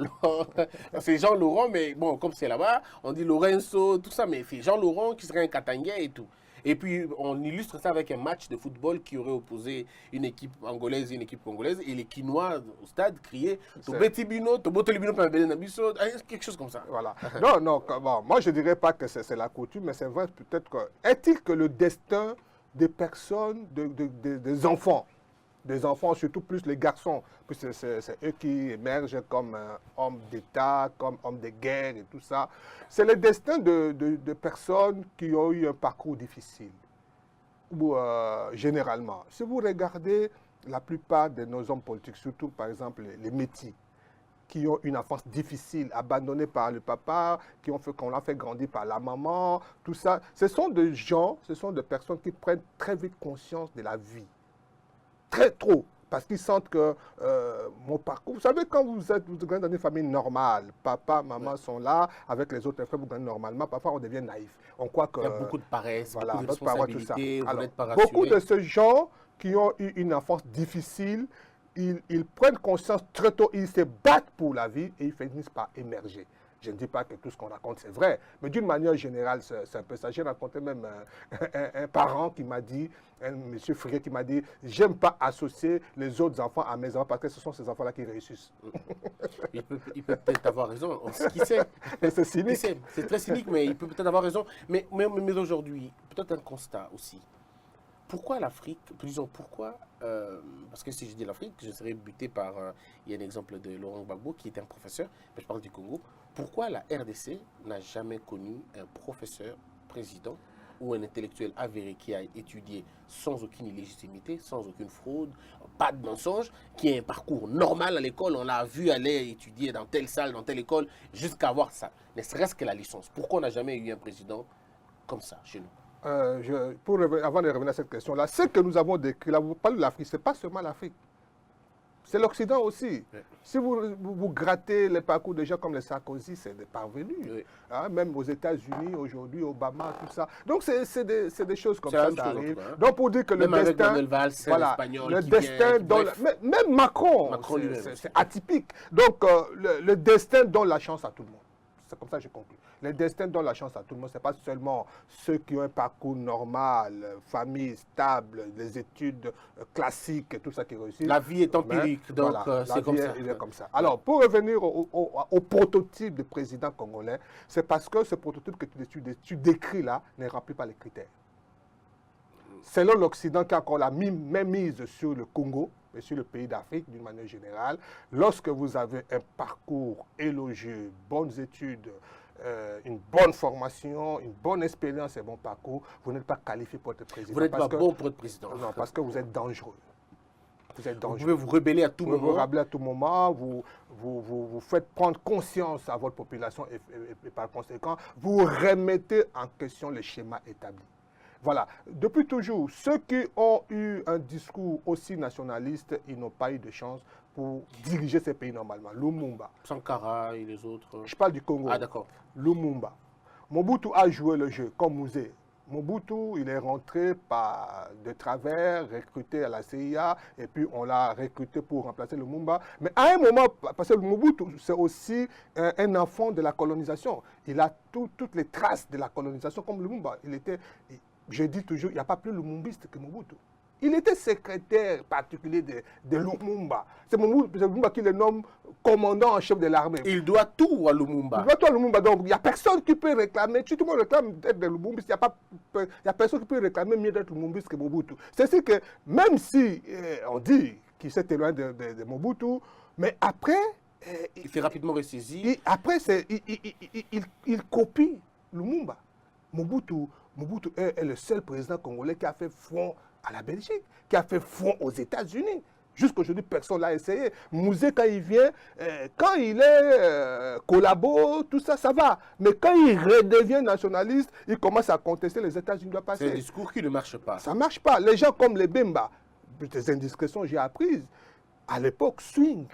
C'est Jean Laurent, mais bon, comme c'est là-bas, on dit Lorenzo, tout ça, mais c'est Jean Laurent qui serait un Katangais et tout. Et puis, on illustre ça avec un match de football qui aurait opposé une équipe angolaise et une équipe congolaise. Et les Quinois au stade criaient Tobetibino, Tobotolibino, quelque chose comme ça. Voilà. Non, bon, moi je ne dirais pas que c'est la coutume, mais c'est vrai peut-être que... Est-il que le destin des personnes, des enfants, surtout plus les garçons, puisque c'est eux qui émergent comme hommes d'État, comme hommes de guerre et tout ça. C'est le destin de personnes qui ont eu un parcours difficile. Ou généralement, si vous regardez la plupart de nos hommes politiques, surtout par exemple les métis, qui ont une enfance difficile, abandonnés par le papa, qu'on l'a fait grandir par la maman, tout ça, ce sont des gens, ce sont des personnes qui prennent très vite conscience de la vie. Très trop, parce qu'ils sentent que mon parcours... Vous savez, quand vous grandissez dans une famille normale, papa, maman sont là, avec les autres frères, vous grandissez normalement, parfois on devient naïf. On croit que... Il y a beaucoup de paresse, voilà, beaucoup de responsabilités, vous n'êtes pas rassuré. Beaucoup de ces gens qui ont eu une enfance difficile, ils prennent conscience très tôt, ils se battent pour la vie et ils finissent par émerger. Je ne dis pas que tout ce qu'on raconte, c'est vrai, mais d'une manière générale, c'est un peu ça. J'ai rencontré même un parent qui m'a dit, un monsieur Friguet qui m'a dit, j'aime pas associer les autres enfants à mes enfants parce que ce sont ces enfants-là qui réussissent. Il peut peut-être avoir raison, qui sait. Et c'est cynique. C'est très cynique, mais il peut peut-être avoir raison. Mais aujourd'hui, peut-être un constat aussi. Pourquoi l'Afrique, disons pourquoi, parce que si je dis l'Afrique, je serais buté par, il y a un exemple de Laurent Gbagbo qui était un professeur, mais je parle du Congo. Pourquoi la RDC n'a jamais connu un professeur président ou un intellectuel avéré qui a étudié sans aucune illégitimité, sans aucune fraude, pas de mensonge, qui a un parcours normal à l'école, on l'a vu aller étudier dans telle salle, dans telle école, jusqu'à avoir ça, ne serait-ce que la licence. Pourquoi on n'a jamais eu un président comme ça chez nous? Avant de revenir à cette question-là, ce que nous avons décrit, là, vous parlez de l'Afrique, ce n'est pas seulement l'Afrique. C'est l'Occident aussi. Oui. Si vous grattez les parcours de gens comme les Sarkozy, c'est des parvenus. Oui. Hein, même aux États-Unis, aujourd'hui, Obama, tout ça. Donc, c'est des choses comme ça qui arrivent. Hein. Donc, pour dire que même le destin... Avec Valls, voilà, le destin... Même Macron, c'est atypique. Donc, le destin donne la chance à tout le monde. C'est comme ça que je conclue. Le destin donne la chance à tout le monde. Ce n'est pas seulement ceux qui ont un parcours normal, famille stable, les études classiques et tout ça qui réussissent. La vie est empirique, donc voilà, c'est comme ça. Comme ça. Alors, pour revenir au prototype de président congolais, c'est parce que ce prototype que tu décris là ne remplit pas les critères. Selon l'Occident qui a encore la même mise sur le Congo, et sur le pays d'Afrique d'une manière générale, lorsque vous avez un parcours élogieux, bonnes études, une bonne formation, une bonne expérience et bon parcours, vous n'êtes pas qualifié pour être président. Vous n'êtes pas bon pour être président. Non, parce que vous êtes dangereux. Vous êtes dangereux. Vous pouvez vous rebeller à tout moment. Vous vous rebeller à tout moment, vous faites prendre conscience à votre population et par conséquent, vous remettez en question les schémas établis. Voilà. Depuis toujours, ceux qui ont eu un discours aussi nationaliste, ils n'ont pas eu de chance pour diriger ces pays normalement. Lumumba. Sankara et les autres. Je parle du Congo. Ah, d'accord. Lumumba. Mobutu a joué le jeu comme Mouzé. Mobutu, il est rentré de travers, recruté à la CIA, et puis on l'a recruté pour remplacer Lumumba. Mais à un moment, parce que Mobutu, c'est aussi un enfant de la colonisation. Il a toutes les traces de la colonisation comme Lumumba. Je dis toujours, il n'y a pas plus lumumbiste que Mobutu. Il était secrétaire particulier de Lumumba. C'est Lumumba qui le nomme commandant en chef de l'armée. Il doit tout à Lumumba. Il doit tout à Lumumba. Donc, il n'y a personne qui peut réclamer. Si tout le monde réclame d'être de Lumumbiste, il n'y a personne qui peut réclamer mieux d'être Lumumbiste que Mobutu. C'est-à-dire que même si on dit qu'il s'est éloigné de Mobutu, mais après... il fait rapidement ressaisir. Après, il copie Lumumba. Mobutu est le seul président congolais qui a fait front à la Belgique, qui a fait front aux États-Unis. Jusqu'aujourd'hui, personne ne l'a essayé. Mouzé, quand il vient, quand il est collabo, tout ça, ça va. Mais quand il redevient nationaliste, il commence à contester les États-Unis. C'est un discours qui ne marche pas. Ça ne marche pas. Les gens comme les Bemba, des indiscrétions j'ai apprises, à l'époque, Swing,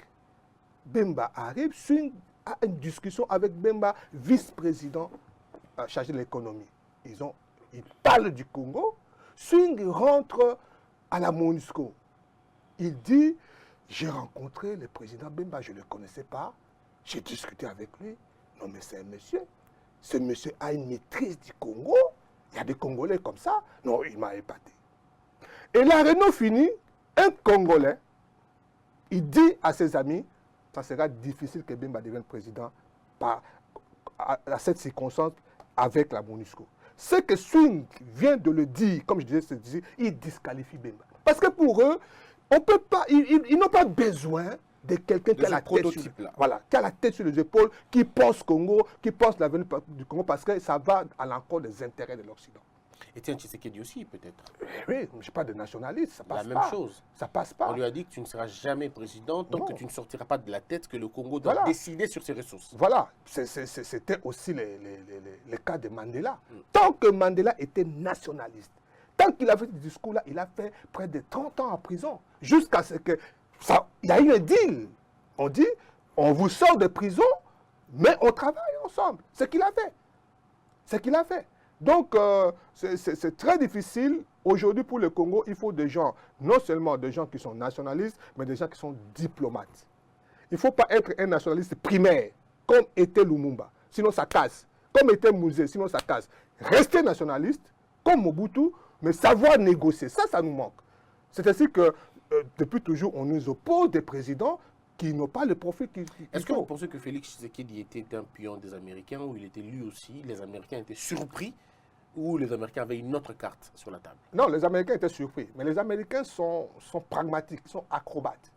Bemba arrive, Swing a une discussion avec Bemba, vice-président chargé de l'économie. Ils parlent du Congo. Swing rentre à la MONUSCO. Il dit, j'ai rencontré le président Bemba, je ne le connaissais pas. J'ai discuté avec lui. Non, mais c'est un monsieur. Ce monsieur a une maîtrise du Congo. Il y a des Congolais comme ça. Non, il m'a épaté. Et la réunion finie, un Congolais, il dit à ses amis, ça sera difficile que Bemba devienne président à cette circonstance avec la MONUSCO. Ce que Swing vient de le dire, comme je disais, il disqualifie Bemba. Parce que pour eux, on peut pas, ils n'ont pas besoin de quelqu'un qui a la tête sur, voilà, qui a la tête sur les épaules, qui pense Congo, qui pense l'avenir du Congo, parce que ça va à l'encontre des intérêts de l'Occident. Étienne Tshisekedi aussi, peut-être. Oui, je ne suis pas de nationaliste, ça passe pas. La même chose. Ça passe pas. On lui a dit que tu ne seras jamais président tant que tu ne sortiras pas de la tête que le Congo doit décider sur ses ressources. Voilà, c'était aussi le cas de Mandela. Tant que Mandela était nationaliste, tant qu'il avait ce discours-là, il a fait près de 30 ans en prison. Jusqu'à ce que... il y a eu un deal. On dit, on vous sort de prison, mais on travaille ensemble. C'est ce qu'il a fait. C'est ce qu'il a fait. Donc, c'est très difficile. Aujourd'hui, pour le Congo, il faut des gens, non seulement des gens qui sont nationalistes, mais des gens qui sont diplomates. Il ne faut pas être un nationaliste primaire, comme était Lumumba. sinon ça casse. Comme était Mouzé, sinon ça casse. Rester nationaliste, comme Mobutu, mais savoir négocier. Ça nous manque. C'est ainsi que, depuis toujours, on nous oppose des présidents qui n'ont pas le profil qu'il Est-ce que faut. vous pensez que Félix Tshisekedi était un pion des Américains, ou il était lui aussi, les Américains étaient surpris, ou les Américains avaient une autre carte sur la table? Non, les Américains étaient surpris. Mais les Américains sont pragmatiques, sont acrobates.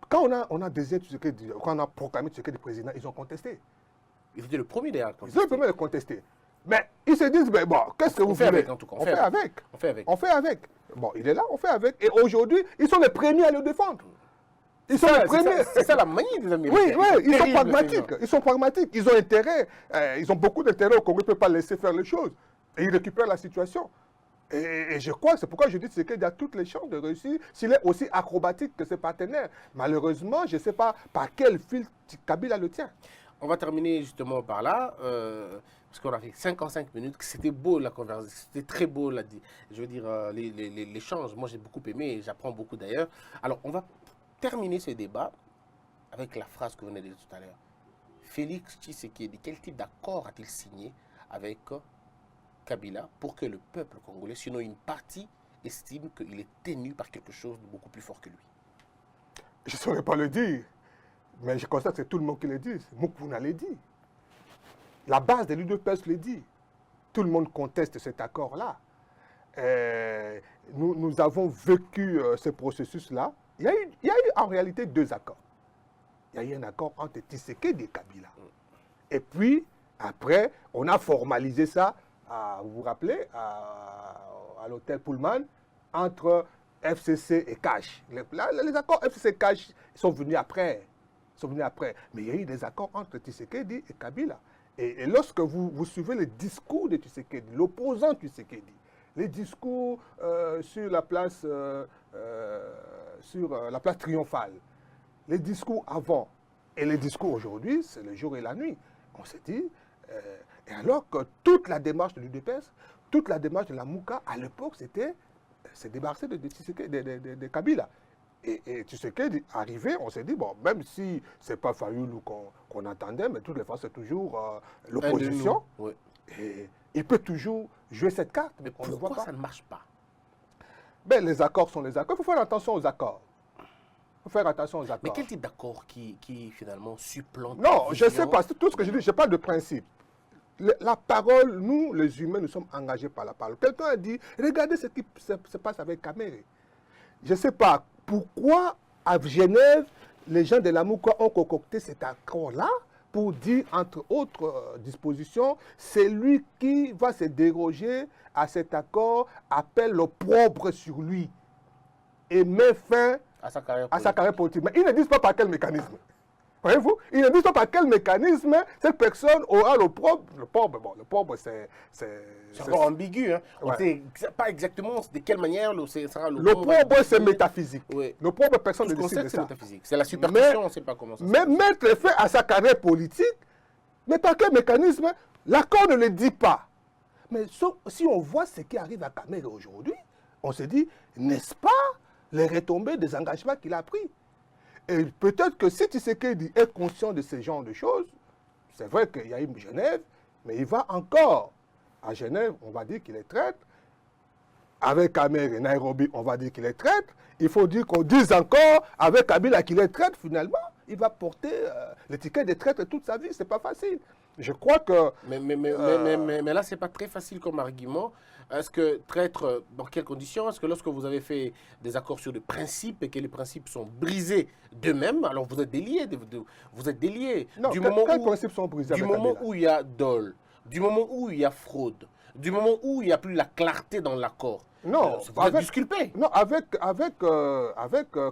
Quand on a désigné Tshisekedi, quand on a proclamé Tshisekedi président, ils ont contesté. Il était le premier d'ailleurs. Ils ont le premier à contester. Mais ils se disent, mais bon, qu'est-ce que vous fait voulez? avec, en tout cas. On fait avec. On fait avec. On fait avec. Bon, il est là, on fait avec. Et aujourd'hui, ils sont les premiers à le défendre. Ils sont les premiers. C'est ça la manie des Américains. Oui, oui, ils sont terribles, pragmatiques. ces gens. Ils sont pragmatiques. Ils ont intérêt. Ils ont beaucoup d'intérêt au Congo. Ils ne peuvent pas laisser faire les choses. Et ils récupèrent la situation. Et je crois, c'est pourquoi je dis qu'il y a toutes les chances de réussir s'il est aussi acrobatique que ses partenaires. Malheureusement, je ne sais pas par quel fil Kabila le tient. On va terminer justement par là, parce qu'on a fait 55 minutes. C'était beau la conversation, c'était très beau, je veux dire, l'échange. Moi, j'ai beaucoup aimé et j'apprends beaucoup d'ailleurs. Alors, on va terminer ce débat avec la phrase que vous venez de dire tout à l'heure. Félix Tshisekedi, quel type d'accord a-t-il signé avec Kabila pour que le peuple congolais, sinon une partie, estime qu'il est tenu par quelque chose de beaucoup plus fort que lui? Je ne saurais pas le dire. Mais je constate que c'est tout le monde qui le dit. Mukuna l'a dit. La base de l'UDPS le dit. Tout le monde conteste cet accord-là. Nous avons vécu ce processus-là. Il y a eu en réalité deux accords. Il y a eu un accord entre Tshisekedi et Kabila. Et puis, après, on a formalisé ça, vous vous rappelez, à l'hôtel Pullman, entre FCC et Cash. Les accords FCC et Cash sont venus après. Mais il y a eu des accords entre Tshisekedi et Kabila. Et lorsque vous suivez les discours de Tshisekedi, l'opposant Tshisekedi, les discours sur la place triomphale, les discours avant et les discours aujourd'hui, c'est le jour et la nuit. On s'est dit, et alors que toute la démarche de l'UDPS, toute la démarche de la Mouka, à l'époque, c'était se débarrasser de Kabila. Et Tshisekedi arrivé, on s'est dit, bon, même si ce n'est pas Fayoulou qu'on attendait, mais de toutes les fois, c'est toujours l'opposition. Oui. Et il peut toujours jouer cette carte. Mais on ne voit pourquoi pas. ça ne marche pas? Ben, les accords sont les accords. Il faut faire attention aux accords. Mais quel type d'accord qui finalement supplante? Non, la je ne vision? sais pas. C'est tout ce que je dis. Je n'ai pas de principe. La parole, nous, les humains, nous sommes engagés par la parole. Quelqu'un a dit, regardez ce qui se passe avec Kamere. Je ne sais pas pourquoi, à Genève, les gens de la Mouka ont concocté cet accord-là pour dire, entre autres dispositions, c'est lui qui va se déroger à cet accord, appelle l'opprobre sur lui et met fin à sa carrière politique. Mais ils ne disent pas par quel mécanisme. Voyez-vous, ils ne disent pas par quel mécanisme cette personne aura l'opprobre. L'opprobre, c'est encore ambigu. Hein. On ne Ouais. sait pas exactement de quelle manière sera l'opprobre, c'est métaphysique. Oui. L'opprobre, personne ne Tout ce décide qu'on de sait, c'est ça. métaphysique. C'est la superstition, on ne sait pas comment ça se Mais passe. mettre fin à sa carrière politique, mais par quel mécanisme? L'accord ne le dit pas. Mais si on voit ce qui arrive à Kamere aujourd'hui, on se dit, n'est-ce pas les retombées des engagements qu'il a pris? Et peut-être que si Tshisekedi est conscient de ce genre de choses, c'est vrai qu'il y a eu Genève, mais il va encore à Genève, on va dire qu'il est traître. Avec Kamere et Nairobi, on va dire qu'il est traître. Il faut dire qu'on dise encore avec Kabila qu'il est traître, finalement. Il va porter l'étiquette de traître toute sa vie. Ce n'est pas facile. Je crois que... Mais là, ce n'est pas très facile comme argument. Est-ce que traître, dans quelles conditions? Est-ce que lorsque vous avez fait des accords sur des principes et que les principes sont brisés d'eux-mêmes, alors vous êtes déliés, vous êtes déliés. Non, quels principes sont brisés du avec moment Kabila? où il y a dol, du moment où il y a fraude, du moment où il n'y a plus la clarté dans l'accord, Non, vous êtes disculpé. Non, avec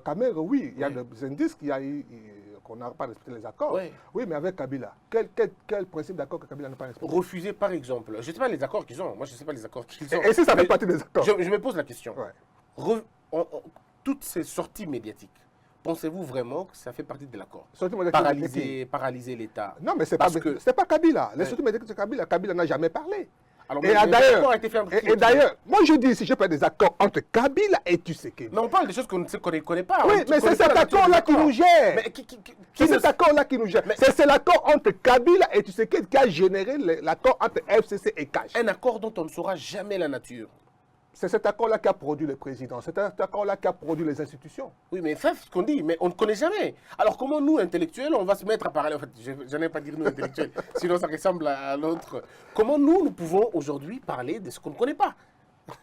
Kamere, oui, il y a des indices qu'on n'a pas respecté les accords. Oui. Oui, mais avec Kabila, quel principe d'accord que Kabila n'a pas respecté? Refuser, par exemple, je ne sais pas les accords qu'ils ont, moi je ne sais pas les accords qu'ils ont. Et si ça Mais fait partie des accords? je me pose la question. Ouais. Toutes ces sorties médiatiques, pensez-vous vraiment que ça fait partie de l'accord? Sortie médiatique de Paralyser l'État. Non, mais c'est Parce pas, que- c'est pas Kabila. Les Ouais. sorties médiatiques de Kabila n'a jamais parlé. Alors, Et mais d'ailleurs, l'accord a été fait entre qui et d'ailleurs, moi je dis, si je fais des accords entre Kabila et Tshisekedi. Mais on parle des choses qu'on ne connaît pas. Oui, On mais connaît c'est pas cet la nature accord-là des qui nous accords. gère. Mais C'est cet accord-là qui nous gère. Mais- C'est l'accord entre Kabila et Tshisekedi qui a généré l'accord entre FCC et CACH. Un accord dont on ne saura jamais la nature. C'est cet accord-là qui a produit le président. C'est cet accord-là qui a produit les institutions. Oui, mais c'est ce qu'on dit, mais on ne connaît jamais. Alors comment nous, intellectuels, on va se mettre à parler, en fait, je n'aime pas dire nous, intellectuels, sinon ça ressemble à l'autre. Comment nous pouvons aujourd'hui parler de ce qu'on ne connaît pas,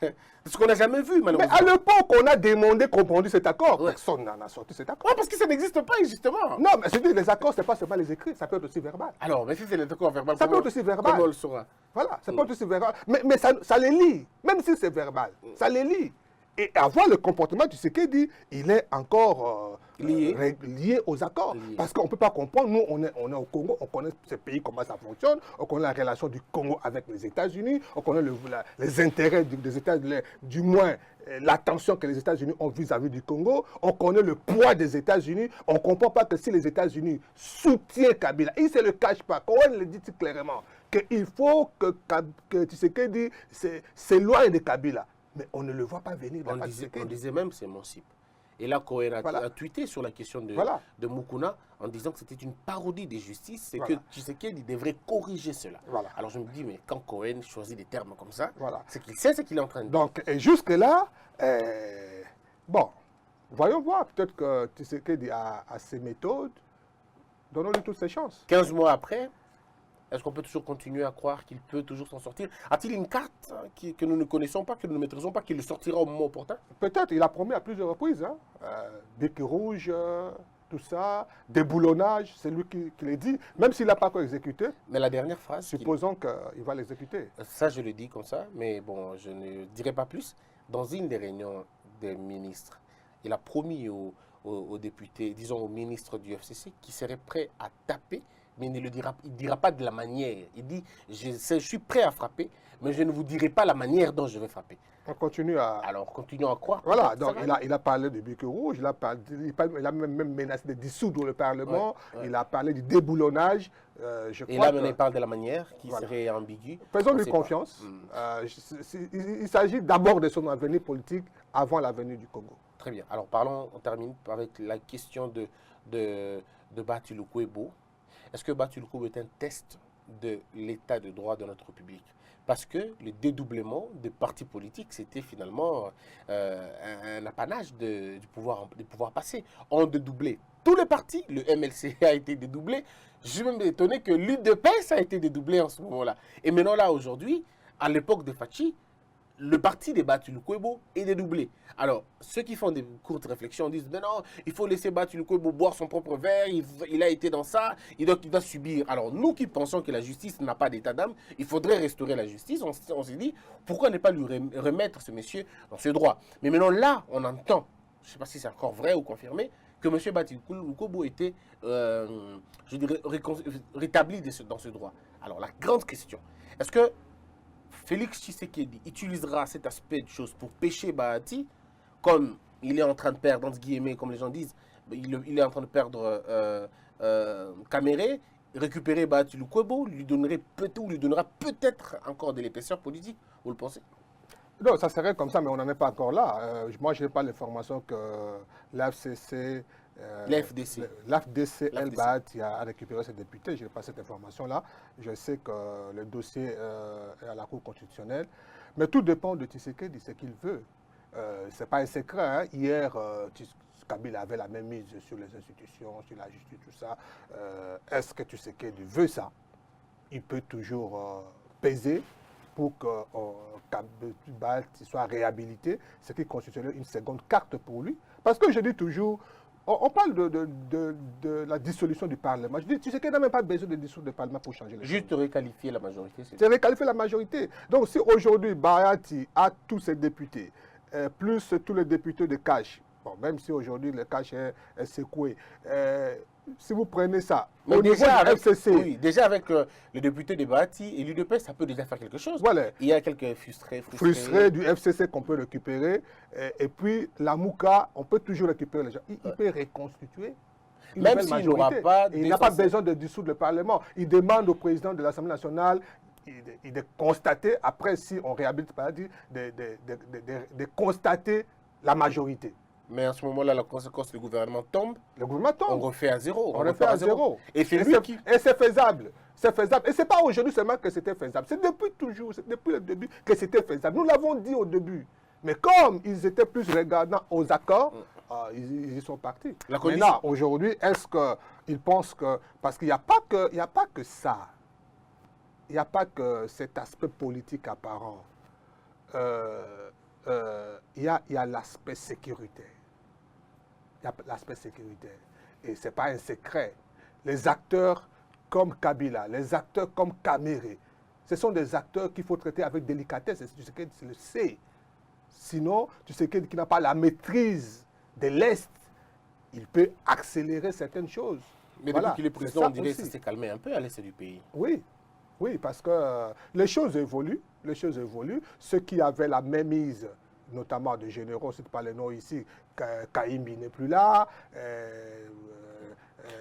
de ce qu'on n'a jamais vu, Mais malheureusement. à l'époque, on a demandé qu'on produise cet accord. Ouais. Personne n'en a sorti cet accord. Ouais, parce que ça n'existe pas, justement. Non, mais c'est-à-dire les accords, ce n'est pas seulement les écrits, ça peut être aussi verbal. Alors, mais si c'est l'accord verbal, Ça peut être aussi verbal. comment on le saura? Voilà, ça peut être aussi verbal. Mais ça les lie, même si c'est verbal, ça les lie. Et avoir le comportement du Tshisekedi, il est encore lié aux accords. Lié. Parce qu'on ne peut pas comprendre, nous on est au Congo, on connaît ce pays, comment ça fonctionne, on connaît la relation du Congo avec les États-Unis, on connaît les intérêts des États-Unis, du moins l'attention que les États-Unis ont vis-à-vis du Congo, on connaît le poids des États-Unis, on ne comprend pas que si les États-Unis soutiennent Kabila, il ne se le cache pas, Cohen le dit clairement, qu'il faut que Tshisekedi s'éloigne de Kabila. Mais on ne le voit pas venir. On disait même c'est s'émancipe. Et là, Cohen a tweeté sur la question de Mukuna en disant que c'était une parodie de justice et que Tshisekedi devrait corriger cela. Voilà. Alors je me dis, mais quand Cohen choisit des termes comme ça, Voilà. c'est qu'il sait ce qu'il est en train de dire. Donc, et jusque-là, bon, voyons voir. Peut-être que Tshisekedi a ses méthodes. Donnons-lui toutes ses chances. 15 mois après, est-ce qu'on peut toujours continuer à croire qu'il peut toujours s'en sortir? A-t-il une carte que nous ne connaissons pas, que nous ne maîtrisons pas, qu'il le sortira au moment opportun? Peut-être, il a promis à plusieurs reprises. Hein, bec rouge, tout ça, déboulonnage, c'est lui qui l'a dit. Même s'il n'a pas encore exécuté, Mais la dernière phrase... supposons qu'il va l'exécuter. Ça, je le dis comme ça, mais bon, je ne dirai pas plus. Dans une des réunions des ministres, il a promis aux députés, disons aux ministres du FCC, qu'il serait prêt à taper, mais il ne dira pas de la manière. Il dit, je suis prêt à frapper, mais je ne vous dirai pas la manière dont je vais frapper. On continue à... Alors, continuons à croire. Voilà, donc il a parlé du bec rouge, il a même menacé de dissoudre le Parlement, il a parlé du déboulonnage. Et là, maintenant, il parle de la manière qui serait ambiguë. Faisons-lui confiance. Il s'agit d'abord de son avenir politique avant l'avenir du Congo. Très bien. Alors, on termine avec la question de Bathilou Kouébo. Est-ce que Bathilou Kouébo est un test de l'état de droit de notre République? Parce que le dédoublement des partis politiques, c'était finalement un apanage du pouvoir passé. On dédoublé tous les partis. Le MLC a été dédoublé. Je suis même étonné que l'UDPS a été dédoublé en ce moment-là. Et maintenant, là, aujourd'hui, à l'époque de Fachi, le parti de Bathilou Kouébo est dédoublé. Alors, ceux qui font des courtes réflexions disent, mais non, il faut laisser Bathilou Kouébo boire son propre verre, il a été dans ça, il doit subir. Alors, nous qui pensons que la justice n'a pas d'état d'âme, il faudrait restaurer la justice, on s'est dit, pourquoi ne pas lui remettre ce monsieur dans ses droits? Mais maintenant, là, on entend, je ne sais pas si c'est encore vrai ou confirmé, que M. Bathilou Kouébo était, je dirais, rétabli dans ce droit. Alors, la grande question, est-ce que Félix Tshisekedi utilisera cet aspect de choses pour pêcher Bahati, comme il est en train de perdre, entre guillemets, comme les gens disent, il est en train de perdre Kamere, récupérer Bathilou Kouébo, lui donnera peut-être encore de l'épaisseur politique, vous le pensez? Non, ça serait comme ça, mais on n'en est pas encore là. Moi, je n'ai pas l'information que l'FCC... L'AFDC El Bahati a récupéré ses députés. Je n'ai pas cette information-là. Je sais que le dossier est à la Cour constitutionnelle. Mais tout dépend de Tshisekedi, ce qu'il veut. Ce n'est pas un secret. Hein. Hier, Kabila avait la même mise sur les institutions, sur la justice, tout ça. Est-ce que Tshisekedi veut ça? Il peut toujours peser pour que Bahati soit réhabilité, ce qui constituerait une seconde carte pour lui. Parce que je dis toujours... On parle de la dissolution du Parlement. Je dis, tu sais qu'il n'a même pas besoin de dissoudre le Parlement pour changer les choses. Juste requalifier la majorité. C'est requalifier la majorité. Donc si aujourd'hui Bahati a tous ses députés, plus tous les députés de CACH, bon, même si aujourd'hui le CACH est secoué, si vous prenez ça, mais au déjà niveau du FCC... Oui, déjà avec le député de Bahati et l'UDP, ça peut déjà faire quelque chose. Voilà. Il y a quelques frustrés du FCC qu'on peut récupérer. Et puis la Mouka, on peut toujours récupérer les gens. Il peut reconstituer une même nouvelle s'il n'aura majorité. pas... Il n'a pas besoin de dissoudre le Parlement. Il demande au président de l'Assemblée nationale, de constater, après si on réhabilite pas, de constater la majorité. Mais à ce moment-là, la conséquence, le gouvernement tombe. Le gouvernement tombe. On refait à zéro. On refait à zéro. Et c'est faisable. C'est faisable. Et ce n'est pas aujourd'hui seulement que c'était faisable. C'est depuis toujours, c'est depuis le début que c'était faisable. Nous l'avons dit au début. Mais comme ils étaient plus regardants aux accords, ils y sont partis. Maintenant, aujourd'hui, est-ce qu'ils pensent que... Parce qu'il n'y a pas que ça. Il n'y a pas que cet aspect politique apparent. Il y a l'aspect sécuritaire. Il y a l'aspect sécuritaire. Et ce n'est pas un secret. Les acteurs comme Kabila, les acteurs comme Kamere, ce sont des acteurs qu'il faut traiter avec délicatesse. Tu sais qu'il le sait. Sinon, tu sais qu'il n'a pas la maîtrise de l'Est, il peut accélérer certaines choses. Mais voilà, depuis qu'il est président, on dirait que ça s'est calmé un peu à l'Est du pays. Oui, oui, parce que les choses évoluent. Les choses évoluent. Ceux qui avaient la mainmise, notamment de généraux, c'est pas les noms ici, Kaimbi n'est plus là.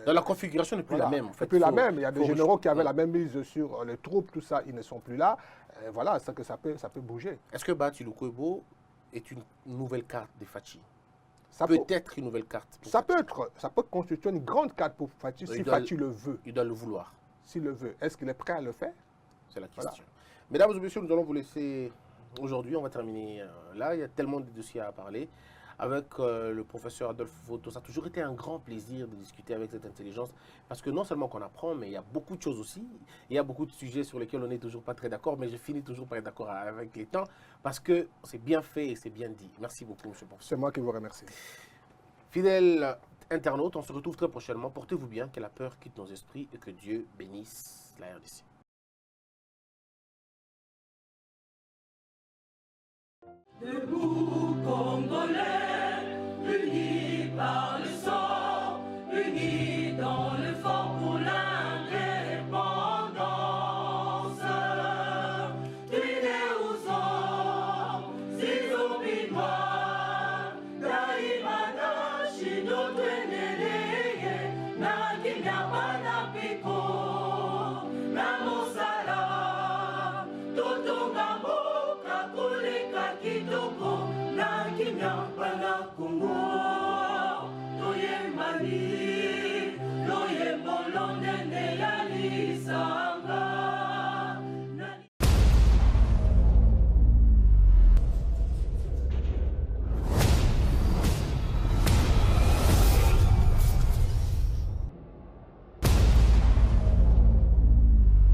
Dans la configuration n'est plus la même. En fait, plus la même. Il y a des généraux qui avaient la même mise sur les troupes, tout ça, ils ne sont plus là. Voilà, c'est que ça peut bouger. Est-ce que Bahati Lukwebo est une nouvelle carte de Fachi? Ça peut être une nouvelle carte. Ça peut constituer une grande carte pour Fachi si Fachi le veut. Il doit le vouloir. S'il le veut. Est-ce qu'il est prêt à le faire? C'est la question. Voilà. Mesdames et messieurs, nous allons vous laisser aujourd'hui. On va terminer là. Il y a tellement de dossiers à parler. Avec le professeur Adolphe Voto, ça a toujours été un grand plaisir de discuter avec cette intelligence. Parce que non seulement qu'on apprend, mais il y a beaucoup de choses aussi. Il y a beaucoup de sujets sur lesquels on n'est toujours pas très d'accord, mais je finis toujours par être d'accord avec les temps. Parce que c'est bien fait et c'est bien dit. Merci beaucoup, monsieur le professeur. C'est moi qui vous remercie. Fidèles internautes, on se retrouve très prochainement. Portez-vous bien, que la peur quitte nos esprits et que Dieu bénisse la RDC. Debout, Congolais, unis par